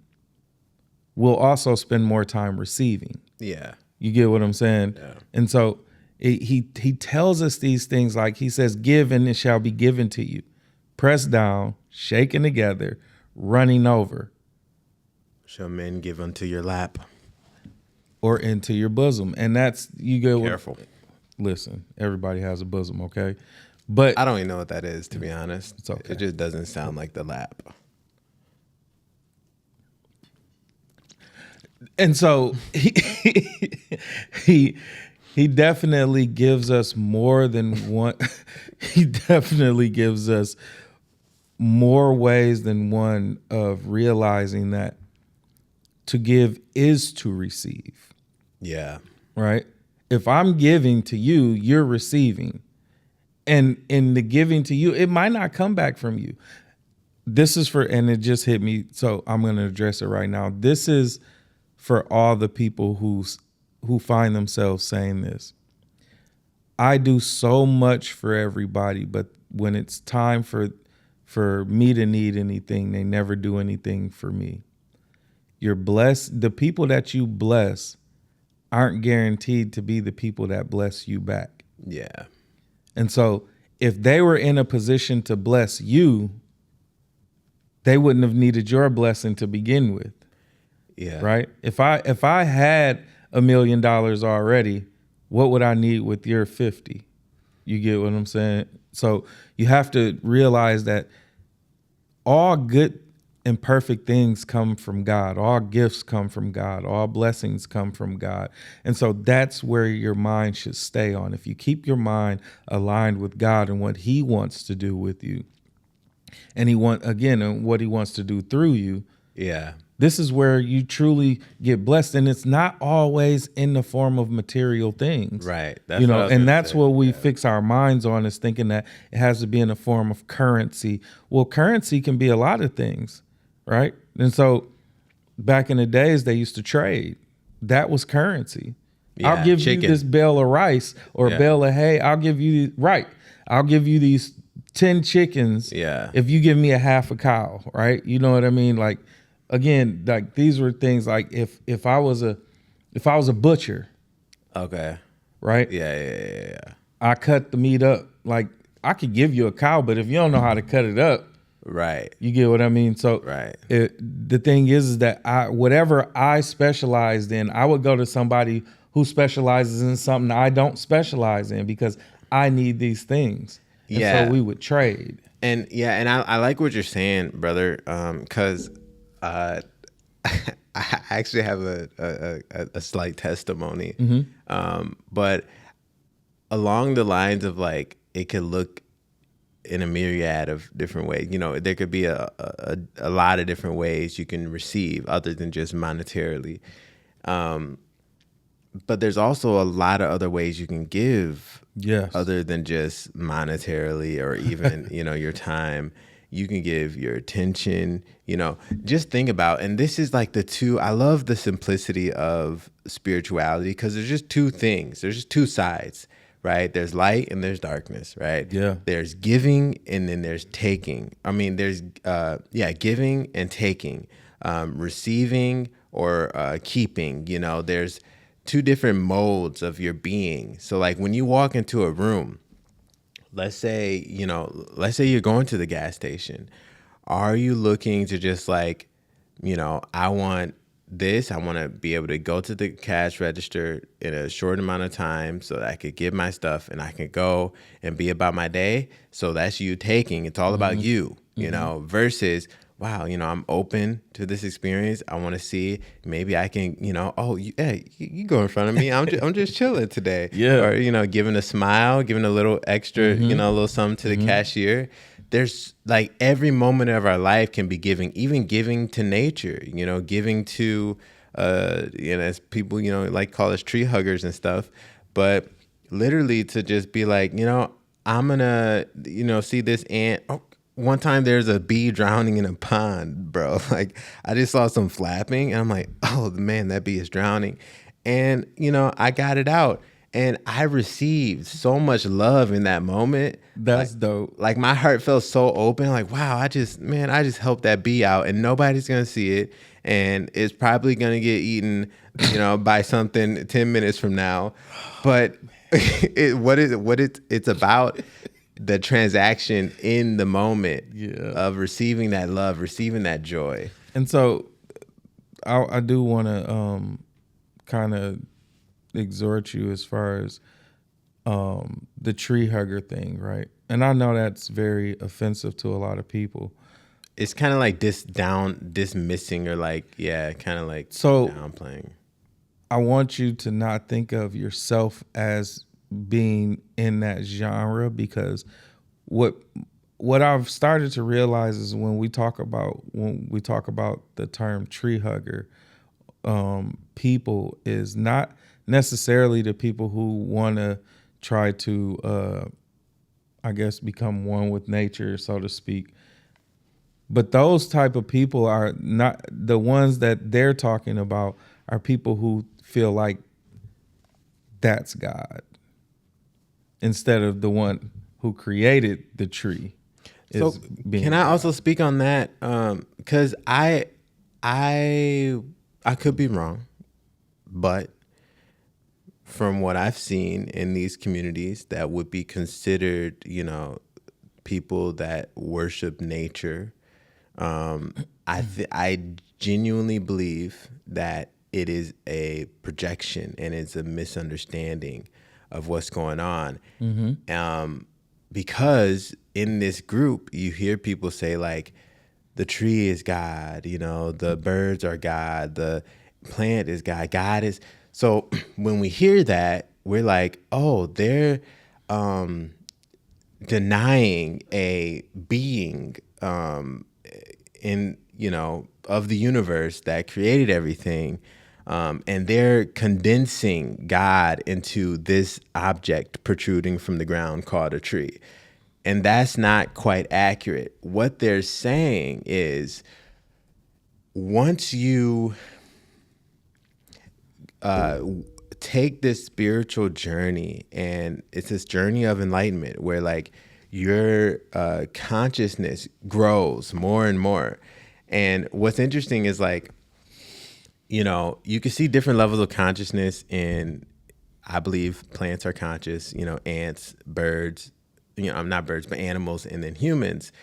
we'll also spend more time receiving. Yeah. You get what I'm saying? Yeah. And so he tells us these things, like he says, give and it shall be given to you. Pressed down, shaken together, running over. Shall men give unto your lap? Or into your bosom. And that's, you go. Careful. Listen, everybody has a bosom, okay? But I don't even know what that is, to be honest. It's okay. It just doesn't sound like the lap. And so he definitely gives us more than one. He definitely gives us more ways than one of realizing that to give is to receive. Yeah. Right? If I'm giving to you, you're receiving. And in the giving to you, it might not come back from you. This is for, and it just hit me, so I'm going to address it right now. This is for all the people who find themselves saying this. I do so much for everybody, but when it's time for me to need anything, they never do anything for me. You're blessed. The people that you bless aren't guaranteed to be the people that bless you back. Yeah. And so if they were in a position to bless you, they wouldn't have needed your blessing to begin with. Yeah. Right? If I had $1 million already, what would I need with your 50? You get what I'm saying? So you have to realize that all good and perfect things come from God. All gifts come from God. All blessings come from God. And so that's where your mind should stay on. If you keep your mind aligned with God and what he wants to do with you, and what he wants to do through you. Yeah. This is where you truly get blessed. And it's not always in the form of material things. Right. That's what we fix our minds on, is thinking that it has to be in the form of currency. Well, currency can be a lot of things, right? And so back in the days, they used to trade. That was currency. Yeah, I'll give you this bale of rice or a bale of hay. I'll give you these 10 chickens. Yeah. If you give me a half a cow, right? You know what I mean? Like, again, like these were things like if I was a butcher. Okay. Right? Yeah. I cut the meat up. Like, I could give you a cow, but if you don't know how to cut it up, right. You get what I mean? So right. The thing is that whatever I specialized in, I would go to somebody who specializes in something I don't specialize in, because I need these things. And so we would trade. And I like what you're saying, brother, because I actually have a slight testimony. Mm-hmm. But along the lines of, like, it could look in a myriad of different ways. There could be a lot of different ways you can receive other than just monetarily. But there's also a lot of other ways you can give, yes, other than just monetarily, or even, your time. You can give your attention, just think about, and this is like I love the simplicity of spirituality because there's just two things. There's just two sides, right? There's light and there's darkness, right? Yeah. There's giving and then there's taking. I mean, there's, giving and taking, receiving or keeping, there's two different modes of your being. So like when you walk into a room, let's say you're going to the gas station. Are you looking to just like, I want this. I want to be able to go to the cash register in a short amount of time so that I could get my stuff and I can go and be about my day. So that's you taking. It's all about you, versus, wow, I'm open to this experience. I want to see, maybe I can, you go in front of me. I'm just chilling today. Yeah. Or, giving a smile, giving a little extra, a little something to the cashier. There's like every moment of our life can be giving, even giving to nature, giving to, as people, like call us tree huggers and stuff, but literally to just be like, I'm gonna, see this ant. Oh, one time there's a bee drowning in a pond, bro. Like I just saw some flapping and I'm like, oh man, that bee is drowning. And, I got it out. And I received so much love in that moment. That's dope. Like my heart felt so open. Like, wow, I just helped that bee out and nobody's going to see it. And it's probably going to get eaten, by something 10 minutes from now. But it's about the transaction in the moment of receiving that love, receiving that joy. And so I do want to kind of exhort you as far as the tree hugger thing, right? And I know that's very offensive to a lot of people. It's kind of like dismissing or like, kind of like downplaying. I want you to not think of yourself as being in that genre, because what I've started to realize is when we talk about the term tree hugger, people is not necessarily the people who want to try to, I guess, become one with nature, so to speak. But those type of people are not the ones that they're talking about. Are people who feel like that's God instead of the one who created the tree. So can I also speak on that? Because I could be wrong, but from what I've seen in these communities that would be considered, people that worship nature, I genuinely believe that it is a projection and it's a misunderstanding of what's going on. Because in this group, you hear people say like, the tree is God, the birds are God, the plant is God, God is. So when we hear that, we're like, oh, they're denying a being in, of the universe that created everything. And they're condensing God into this object protruding from the ground called a tree. And that's not quite accurate. What they're saying is once you take this spiritual journey, and it's this journey of enlightenment where like your consciousness grows more and more. And what's interesting is like, you can see different levels of consciousness in, I believe plants are conscious, ants, birds, not birds, but animals, and then humans,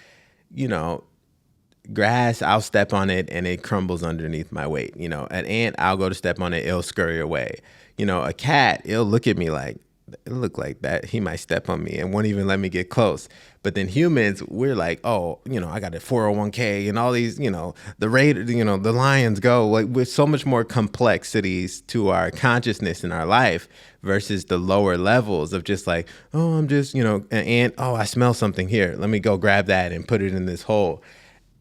grass, I'll step on it and it crumbles underneath my weight. An ant, I'll go to step on it, it'll scurry away. A cat, it'll look at me like, it look like that he might step on me and won't even let me get close. But then humans, we're like, oh, I got a 401k and all these, the lions go, like with so much more complexities to our consciousness in our life versus the lower levels of just like, oh, I'm just, an ant. Oh, I smell something here. Let me go grab that and put it in this hole.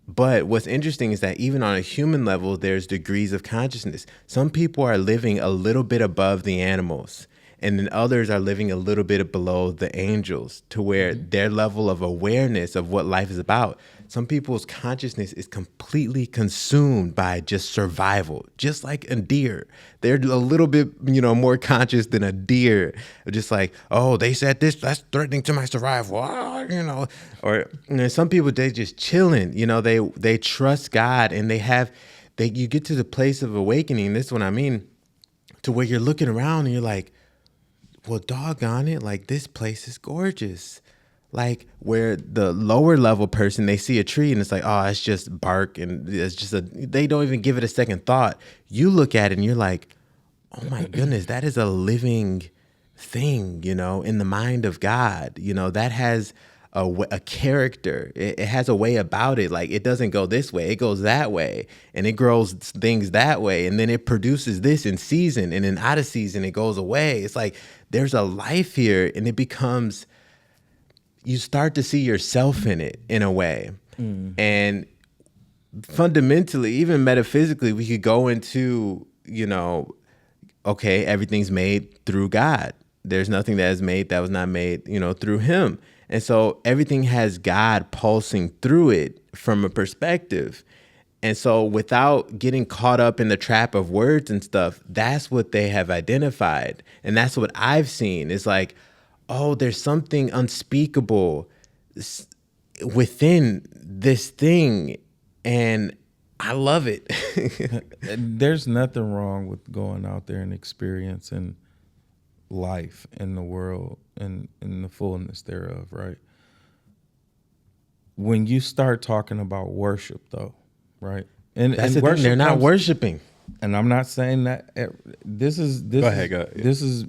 But what's interesting is that even on a human level, there's degrees of consciousness. Some people are living a little bit above the animals. And then others are living a little bit below the angels, to where their level of awareness of what life is about. Some people's consciousness is completely consumed by just survival, just like a deer. They're a little bit, more conscious than a deer. Just like, oh, they said this, that's threatening to my survival. Or some people, they just chilling. They trust God, and you get to the place of awakening. This is what I mean, to where you're looking around and you're like, well, doggone it, like this place is gorgeous. Like, where the lower level person, they see a tree and it's like, oh, it's just bark, and it's just they don't even give it a second thought. You look at it and you're like, oh my goodness, that is a living thing, in the mind of God, that has a character. It has a way about it. Like, it doesn't go this way, it goes that way, and it grows things that way. And then it produces this in season, and then out of season, it goes away. It's like, there's a life here, and it becomes, you start to see yourself in it in a way. And fundamentally, even metaphysically, we could go into, okay, everything's made through God. There's nothing that is made that was not made, through him. And so everything has God pulsing through it from a perspective. And so without getting caught up in the trap of words and stuff, that's what they have identified. And that's what I've seen is like, oh, there's something unspeakable within this thing. And I love it. There's nothing wrong with going out there and experiencing life in the world and in the fullness thereof, right? When you start talking about worship, though, right? And that's and the thing, they're not worshiping. And I'm not saying that this is go ahead. This is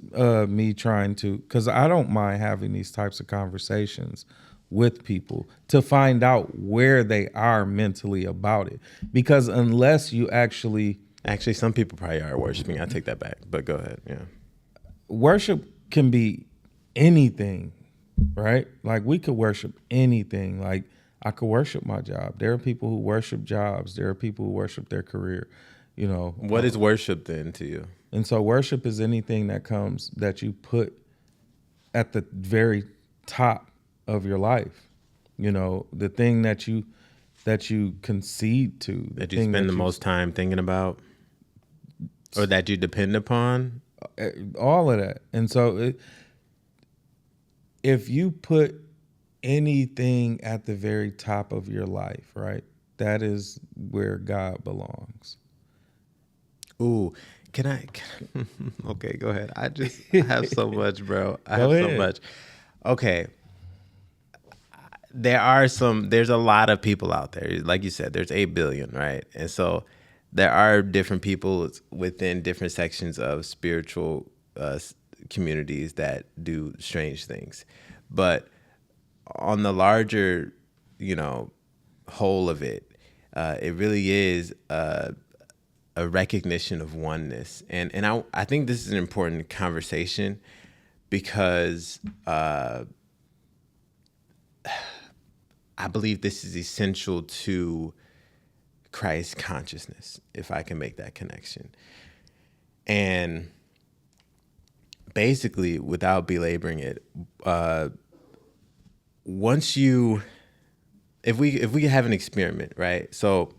me trying to, because I don't mind having these types of conversations with people to find out where they are mentally about it. Because unless you actually some people probably are worshiping. I take that back, but go ahead. Yeah, worship can be anything, right? Like, we could worship anything. Like, I could worship my job. There are people who worship jobs. There are people who worship their career. What is worship then to you? And so worship is anything that you put at the very top of your life. The thing that you concede to, that you spend the most time thinking about, or that you depend upon. All of that. And so if you put anything at the very top of your life, right, that is where God belongs. Ooh, can I okay, go ahead. I have so much, bro. So much. Okay. There's a lot of people out there. Like you said, there's 8 billion, right? And so there are different people within different sections of spiritual communities that do strange things. But on the larger, whole of it, it really is a recognition of oneness. And I think this is an important conversation because I believe this is essential to Christ consciousness, if I can make that connection. And basically, without belaboring it, if we have an experiment, right? So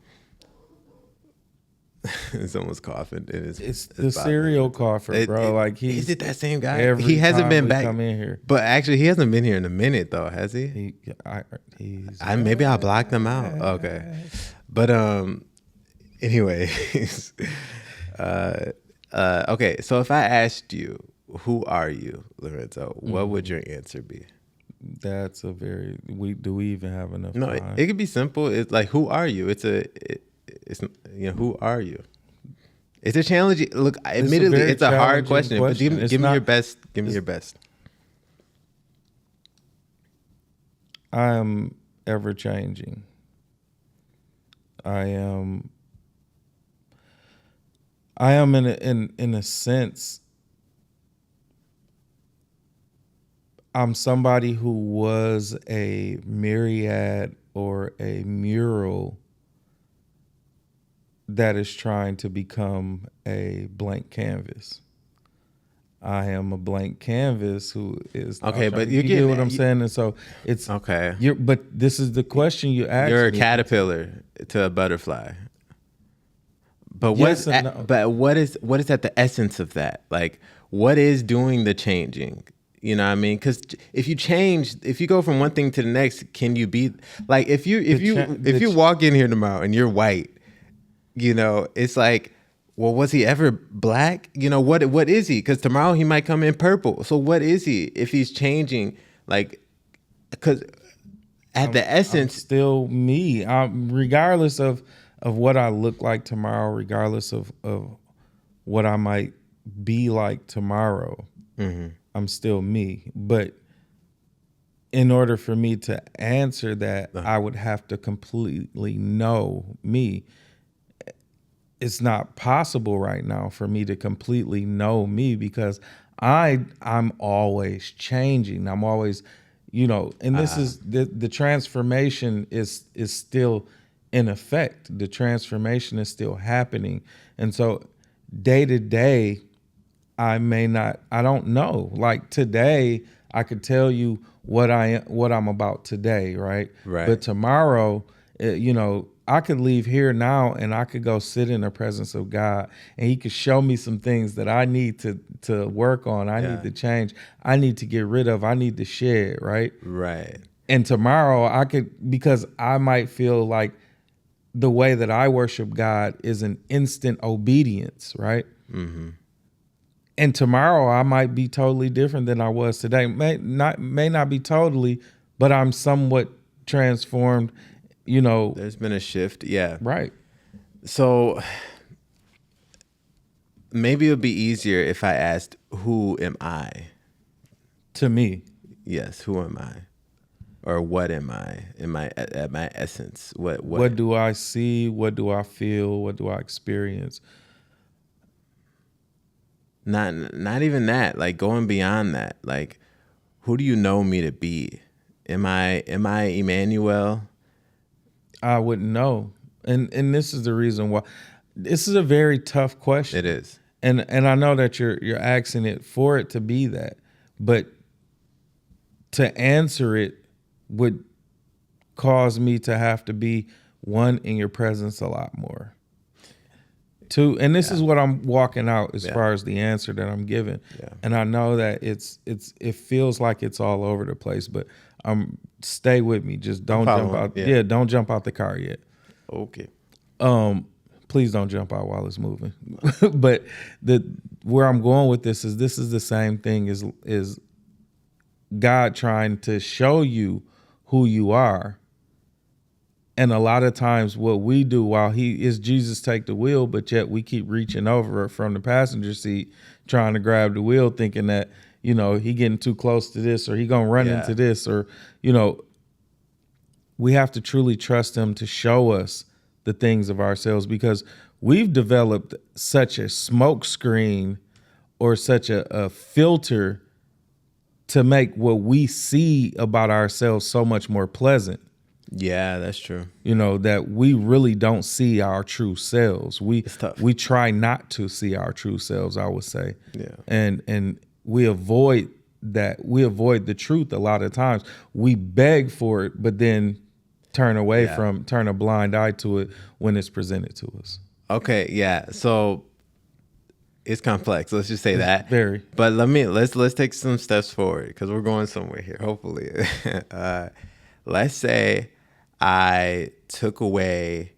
someone's coughing. It's the serial cougher, bro. Is it that same guy? He hasn't been back. Come in here. But actually, he hasn't been here in a minute, though, has he? Maybe I blocked him out. Okay, but anyways, okay. So if I asked you, who are you, Lorenzo? What would your answer be? That's a very. Do we even have enough time? No, it could be simple. It's like, who are you? It's who are you? It's a challenge. Look, admittedly, it's a hard question. But give me your best. Give me your best. I am ever changing. I am in a sense. I'm somebody who was a myriad or a mural that is trying to become a blank canvas. I am a blank canvas who is okay, but you get what I'm saying, and so it's okay. But this is the question you asked. You're a me. caterpillar to a butterfly. But Yes and no. what is at the essence of that? Like, what is doing the changing? You know what I mean? Because if you go from one thing to the next, can you be like if you walk in here tomorrow and you're white, you know, it's like, well, was he ever black? You know, what is he? Because tomorrow he might come in purple. So what is he if he's changing? Like, because at the essence, I'm still me. Regardless of what I look like tomorrow, regardless of what I might be like tomorrow, I'm still me. But in order for me to answer that, I would have to completely know me. It's not possible right now for me to completely know me because I'm always changing. I'm always, you know, and this is the transformation is still in effect. The transformation is still happening. And so day to day, I don't know. Like today, I could tell you what I'm about today, right? Right. But tomorrow, you know, I could leave here now and I could go sit in the presence of God and he could show me some things that I need to work on. I need to change. I need to get rid of. I need to shed, right? right. And tomorrow I could, because I might feel like the way that I worship God is an instant obedience, right? Mm-hmm. And tomorrow I might be totally different than I was today. May not be totally, but I'm somewhat transformed. You know, There's been a shift. Yeah. right. So maybe it would be easier if I asked, who am I? To me. Yes. Who am I? Or what am I? Am I at my essence? What do I see? What do I feel? What do I experience? Not even that. Like going beyond that. Like, who do you know me to be? Am I Emmanuel? I wouldn't know. And this is the reason why. This is a very tough question. It is. And I know that you're asking it for it to be that. But to answer it would cause me to have to be, one, in your presence a lot more. Two, and this is what I'm walking out as far as the answer that I'm giving. Yeah. And I know that it feels like it's all over the place, but stay with me. Just don't jump out. Yeah, don't jump out the car yet. Okay. Please don't jump out while it's moving. But where I'm going with this is the same thing is God trying to show you who you are. And a lot of times what we do while Jesus take the wheel, but yet we keep reaching over from the passenger seat, trying to grab the wheel, thinking that, you know, he getting too close to this or he going to run into this, or, you know, we have to truly trust him to show us the things of ourselves, because we've developed such a smoke screen or such a filter to make what we see about ourselves so much more pleasant. Yeah, that's true. You know, that we really don't see our true selves. It's tough. We try not to see our true selves, I would say. Yeah. And we avoid that. We avoid the truth a lot of times. We beg for it, but then turn a blind eye to it when it's presented to us. Okay, yeah. So it's complex. Let's just say that. Very. But let's take some steps forward, because we're going somewhere here, hopefully. Let's say I took away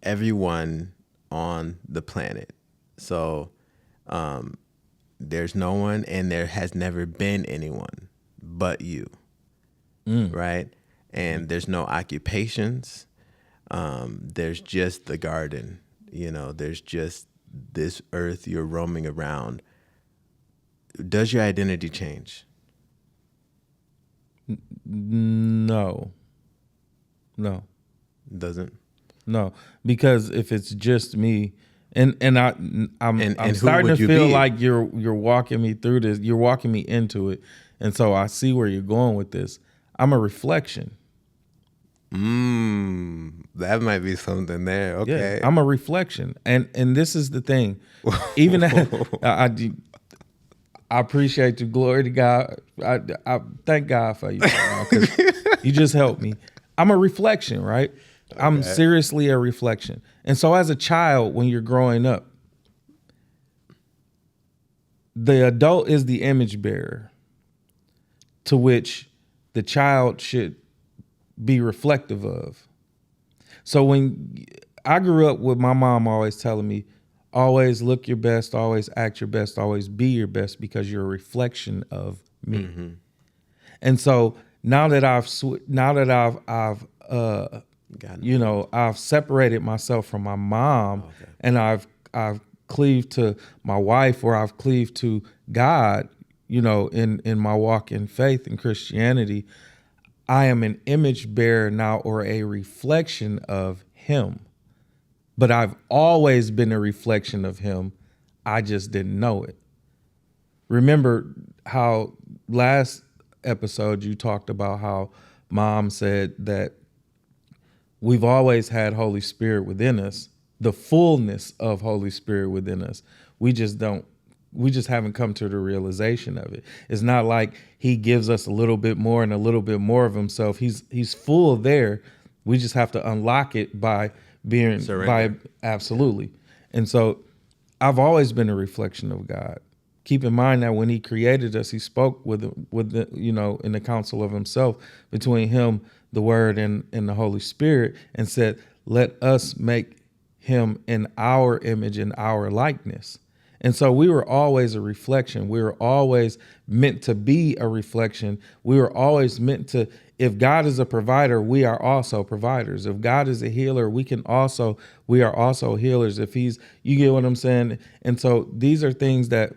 everyone on the planet. So there's no one, and there has never been anyone but you, right? And there's no occupations. There's just the garden. You know, there's just this earth you're roaming around. Does your identity change? No. Doesn't? No, because if it's just me, I'm starting to feel like you're walking me through this. You're walking me into it, and so I see where you're going with this. I'm a reflection. That might be something there. Okay. Yeah, I'm a reflection. And this is the thing. Even I appreciate you. Glory to God. I thank God for you, because you just helped me. I'm a reflection, right? Okay. I'm seriously a reflection. And so as a child, when you're growing up, the adult is the image bearer to which the child should be reflective of. So when I grew up with my mom always telling me, always look your best, always act your best, always be your best, because you're a reflection of me. Mm-hmm. And so now that I've I've separated myself from my mom, and I've cleaved to my wife, or I've cleaved to God, in my walk in faith and Christianity, I am an image bearer now, or a reflection of him. But I've always been a reflection of him. I just didn't know it. Remember how last episode you talked about how Mom said that we've always had Holy Spirit within us, the fullness of Holy Spirit within us. We just haven't come to the realization of it. It's not like he gives us a little bit more and a little bit more of himself. He's full there. We just have to unlock it by being surrender. Absolutely. And so I've always been a reflection of God. Keep in mind that when he created us, he spoke with the, in the counsel of himself, between him, the Word, and the Holy Spirit, and said, let us make him in our image and our likeness. And so we were always a reflection. We were always meant to be a reflection. We were always meant to, if God is a provider, we are also providers. If God is a healer, we are also healers. You get what I'm saying? And so these are things that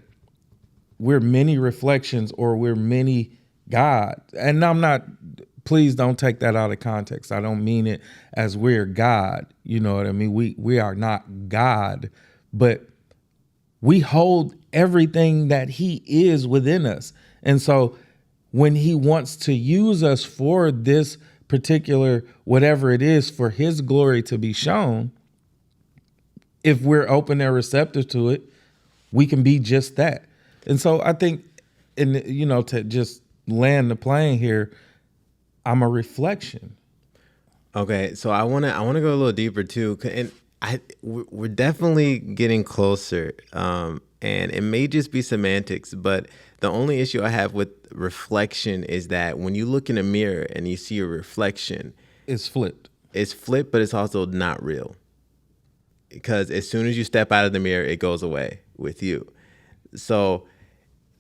we're many reflections, or we're many God. And please don't take that out of context. I don't mean it as we're God. You know what I mean? We are not God, but we hold everything that he is within us. And so when he wants to use us for this particular, whatever it is, for his glory to be shown, if we're open and receptive to it, we can be just that. And so I think, to just land the plane here, I'm a reflection. Okay, so I want to go a little deeper too, and we're definitely getting closer, and it may just be semantics, but the only issue I have with reflection is that when you look in a mirror and you see a reflection, it's flipped. It's flipped, but it's also not real, because as soon as you step out of the mirror, it goes away with you. So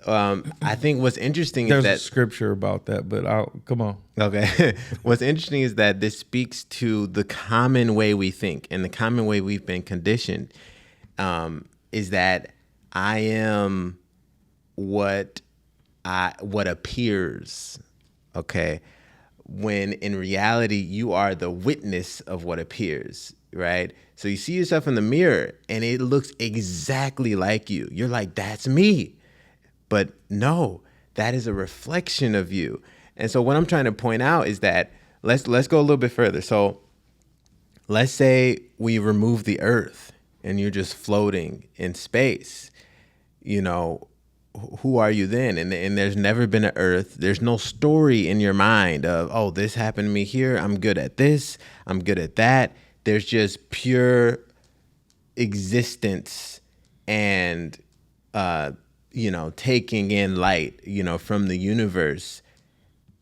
I think what's interesting is that there's a scripture about that, but come on. Okay. What's interesting is that this speaks to the common way we think, and the common way we've been conditioned, is that I am what appears. Okay. When in reality, you are the witness of what appears, right? So you see yourself in the mirror and it looks exactly like you. You're like, that's me. But no, that is a reflection of you. And so what I'm trying to point out is that let's go a little bit further. So let's say we remove the earth and you're just floating in space. Who are you then? And there's never been an earth. There's no story in your mind of, oh, this happened to me here. I'm good at this. I'm good at that. There's just pure existence and, taking in light, from the universe.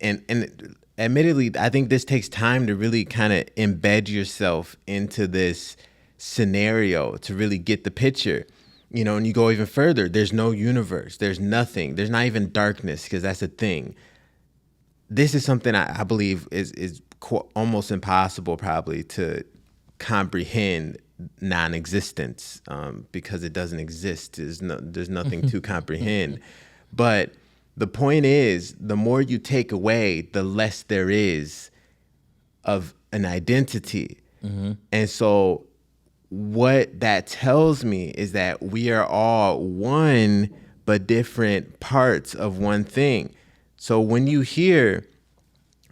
And admittedly, I think this takes time to really kind of embed yourself into this scenario to really get the picture, and you go even further. There's no universe. There's nothing. There's not even darkness, because that's a thing. This is something I believe is almost impossible probably to comprehend non-existence, because it doesn't exist. There's nothing to comprehend. But the point is, the more you take away, the less there is of an identity. Mm-hmm. And so what that tells me is that we are all one, but different parts of one thing. So when you hear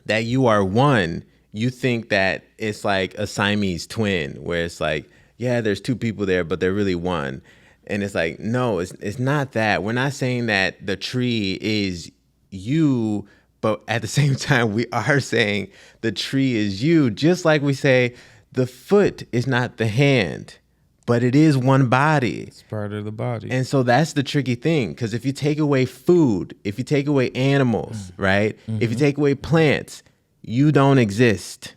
that you are one, you think that it's like a Siamese twin where it's like, yeah, there's two people there, but they're really one. And it's like, no, it's not that. We're not saying that the tree is you, but at the same time, we are saying the tree is you. Just like we say the foot is not the hand, but it is one body. It's part of the body. And so that's the tricky thing, because if you take away food, if you take away animals, right? If you take away plants, you don't exist.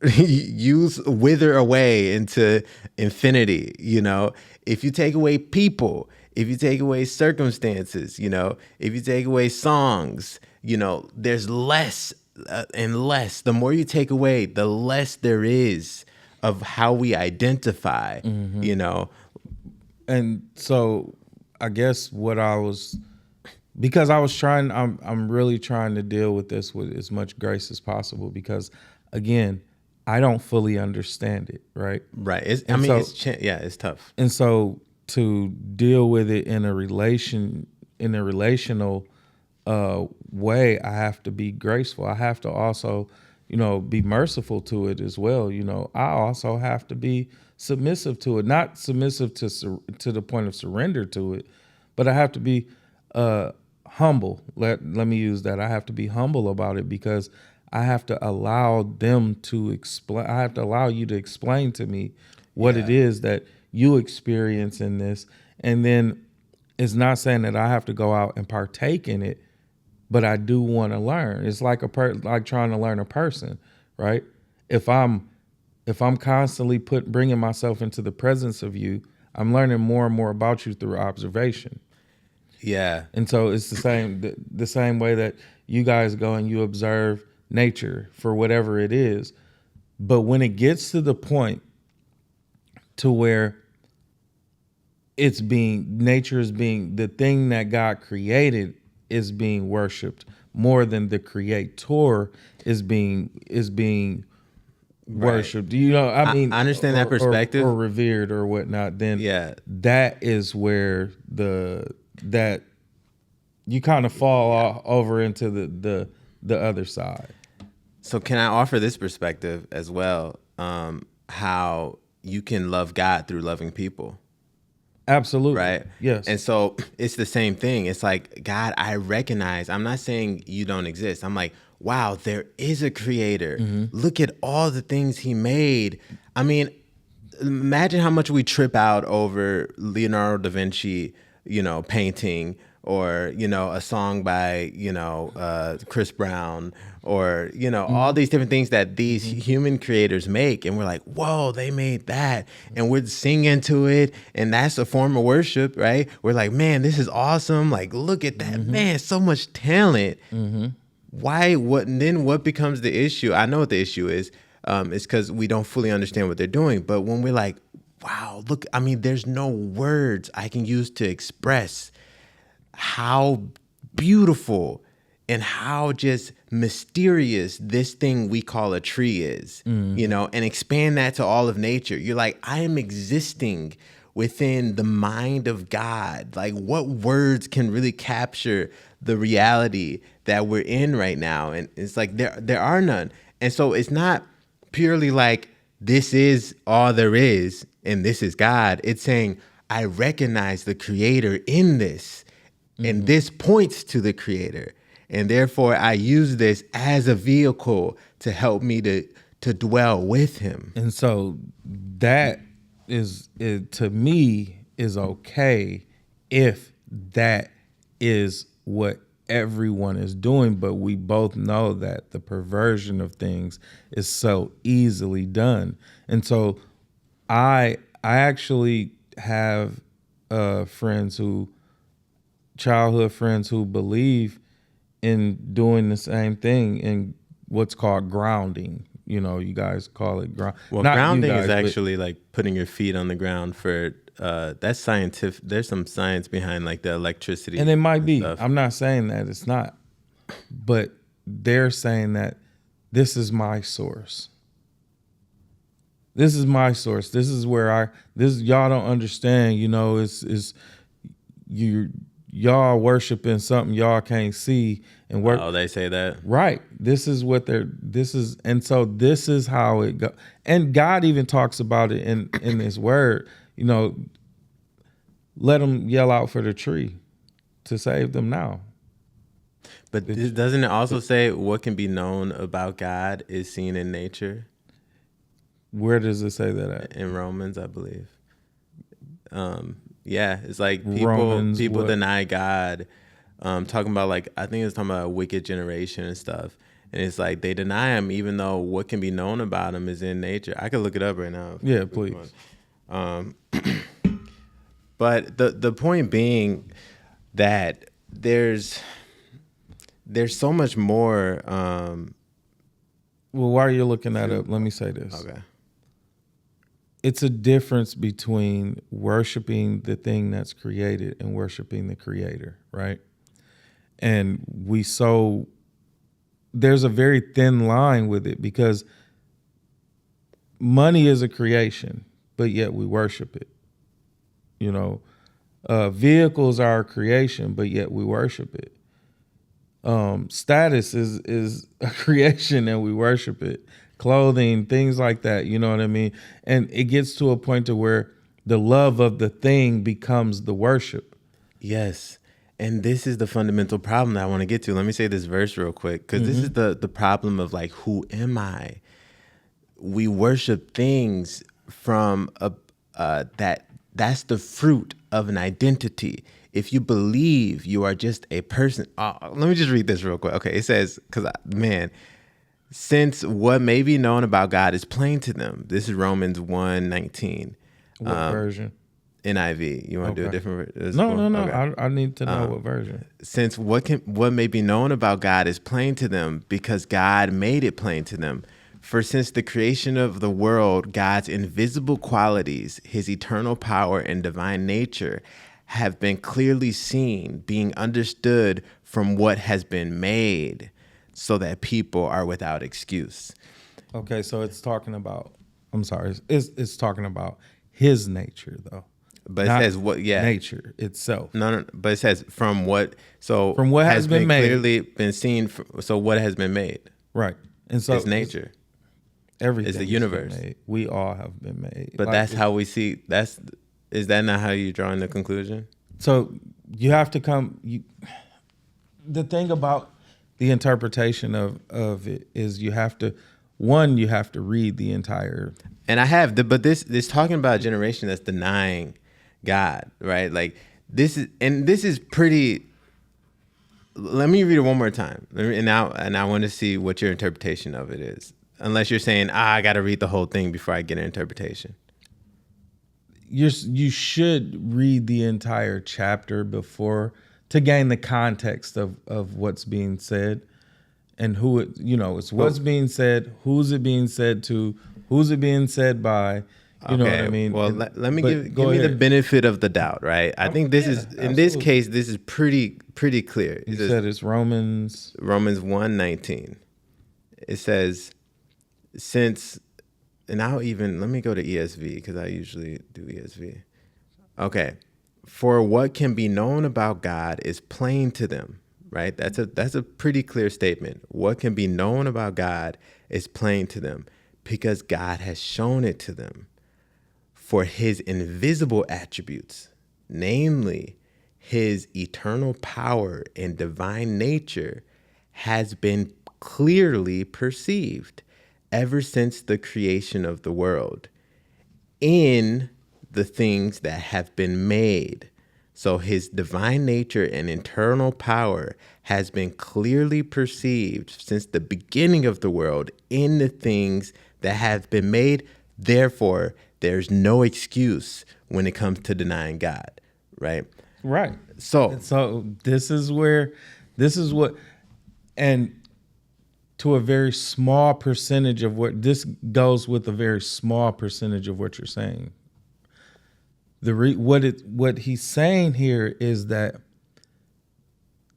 You wither away into infinity, you know? If you take away people, if you take away circumstances, you know, if you take away songs, you know, there's less and less. The more you take away, the less there is of how we identify, you know. And so I guess because I was trying, I'm really trying to deal with this with as much grace as possible, because again, I don't fully understand it, right? Right. It's tough. And so to deal with it in a relational way, I have to be graceful. I have to also, you know, be merciful to it as well. You know, I also have to be submissive to it, not submissive to the point of surrender to it, but I have to be humble. Let me use that. I have to be humble about it, because I have to allow them to explain. I have to allow you to explain to me what it is that you experience in this. And then it's not saying that I have to go out and partake in it, but I do want to learn. It's like like trying to learn a person, right? If I'm constantly bringing myself into the presence of you, I'm learning more and more about you through observation. Yeah. And so it's the same way that you guys go and you observe nature for whatever it is. But when it gets to the point to where nature is being, the thing that God created is being worshiped more than the creator is being worshipped. You know, I mean, I understand that perspective, or revered or whatnot. Then that is where that you kind of fall over into the other side. So can I offer this perspective as well? How you can love God through loving people. Absolutely. Right? Yes. And so it's the same thing. It's like, God, I recognize, I'm not saying you don't exist. I'm like, wow, there is a creator. Look at all the things he made. I mean, imagine how much we trip out over Leonardo da Vinci, you know, painting, or, you know, a song by, you know, Chris Brown, or, you know, all these different things that these human creators make. And we're like, whoa, they made that. And we're singing to it. And that's a form of worship, right? We're like, man, this is awesome. Like, look at that, man, so much talent. What becomes the issue? I know what the issue is. It's because we don't fully understand what they're doing. But when we're like, wow, look, I mean, there's no words I can use to express how beautiful and how just mysterious this thing we call a tree is, you know, and expand that to all of nature. You're like, I am existing within the mind of God. Like, what words can really capture the reality that we're in right now? And it's like, there are none. And so it's not purely like, this is all there is and this is God. It's saying, I recognize the creator in this. And this points to the creator. And therefore, I use this as a vehicle to help me to dwell with him. And so that to me is okay if that is what everyone is doing. But we both know that the perversion of things is so easily done. And so I actually have childhood friends who believe in doing the same thing in what's called grounding. You know, you guys call it ground. Well, grounding is actually like putting your feet on the ground for that's scientific. There's some science behind like the electricity. And it might be. Stuff. I'm not saying that it's not. But they're saying that this is my source. This is my source. This is where y'all don't understand, you know, y'all worshiping something y'all can't see and work. Oh, they say that. Right. This is and so this is how it go. And God even talks about it in his word, let them yell out for the tree to save them now. But doesn't it also say what can be known about God is seen in nature? Where does it say that at? In Romans, I believe. Yeah, it's like people deny God. Talking about I think it's talking about a wicked generation and stuff. And it's like they deny him even though what can be known about him is in nature. I could look it up right now. Yeah, please. But the point being that there's so much more. Well, while you're looking that up, let me say this. Okay. It's a difference between worshiping the thing that's created and worshiping the creator, right? And there's a very thin line with it because money is a creation, but yet we worship it. Vehicles are a creation, but yet we worship it. Status is a creation and we worship it. Clothing, things like that, you know what I mean? And it gets to a point to where the love of the thing becomes the worship. Yes. And this is the fundamental problem that I want to get to. Let me say this verse real quick, because this is the problem of who am I? We worship things from that's the fruit of an identity. If you believe you are just a person, let me just read this real quick. Okay, it says, since what may be known about God is plain to them. This is Romans 1:19. What version? NIV. You want to do a different version? No. Okay. I need to know what version. Since what may be known about God is plain to them because God made it plain to them. For since the creation of the world, God's invisible qualities, his eternal power and divine nature have been clearly seen, being understood from what has been made, so that people are without excuse. Okay, so it's talking about, I'm sorry, it's talking about his nature though. But it says what? Yeah, nature itself. No. But it says from what? So from what has been made, clearly been seen. So what has been made? Right, and so it's nature. Everything is the universe. We all have been made. But that's how we see. Is that not how you drawing the conclusion? So you have to come. The thing about the interpretation of it is you have to read the entire. And I have, but this talking about a generation that's denying God, right? This is pretty. Let me read it one more time, and I want to see what your interpretation of it is. Unless you're saying, I got to read the whole thing before I get an interpretation. You should read the entire chapter before to gain the context of what's being said and who it, it's what's being said, who's it being said to, who's it being said by, you know what I mean? Well, let me give me the benefit of the doubt, right? I think this is, absolutely. In this case, this is pretty clear. You said it's Romans 1:19. It says, since, and let me go to ESV because I usually do ESV. Okay. For what can be known about God is plain to them, right? That's a pretty clear statement. What can be known about God is plain to them because God has shown it to them. For his invisible attributes, namely his eternal power and divine nature, has been clearly perceived ever since the creation of the world in the things that have been made. So his divine nature and internal power has been clearly perceived since the beginning of the world in the things that have been made. Therefore, there's no excuse when it comes to denying God, right? Right. So this is what, and to a very small percentage of this goes with a very small percentage of what you're saying. What he's saying here is that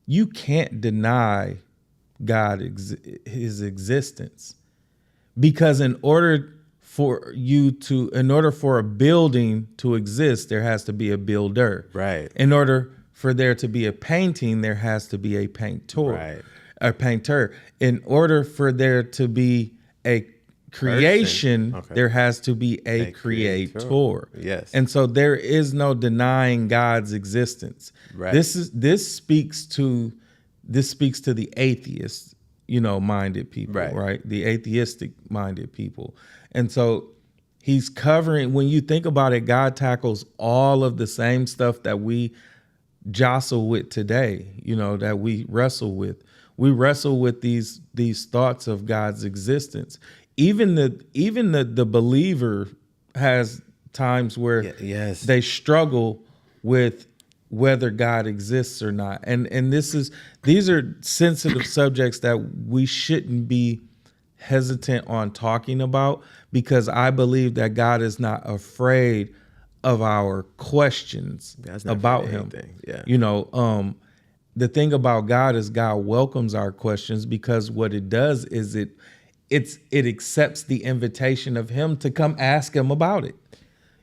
you can't deny God his existence, because in order for a building to exist, there has to be a builder. Right. In order for there to be a painting, there has to be a painter. Right. A painter. In order for there to be a creation, there has to be a creator. Yes. And so there is no denying God's existence. Right. This speaks to the atheist, minded people, right? The atheistic minded people. And so he's covering, when you think about it, God tackles all of the same stuff that we jostle with today, that we wrestle with. We wrestle with these thoughts of God's existence. Even the believer has times where they struggle with whether God exists or not. And these are sensitive subjects that we shouldn't be hesitant on talking about, because I believe that God is not afraid of our questions about him. Yeah. The thing about God is God welcomes our questions, because what it does is it accepts the invitation of him to come ask him about it.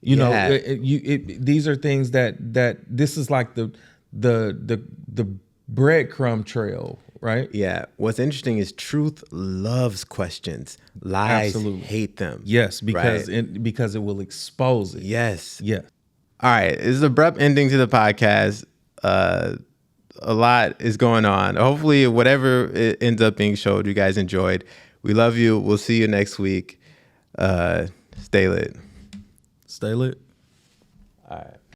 These are things that this is like the breadcrumb trail, right? Yeah. What's interesting is truth loves questions. Lies hate them. Yes, because it will expose it. Yes. Yeah. All right. This is an abrupt ending to the podcast. A lot is going on. Hopefully, whatever it ends up being showed, you guys enjoyed. We love you. We'll see you next week. Stay lit. Stay lit. All right.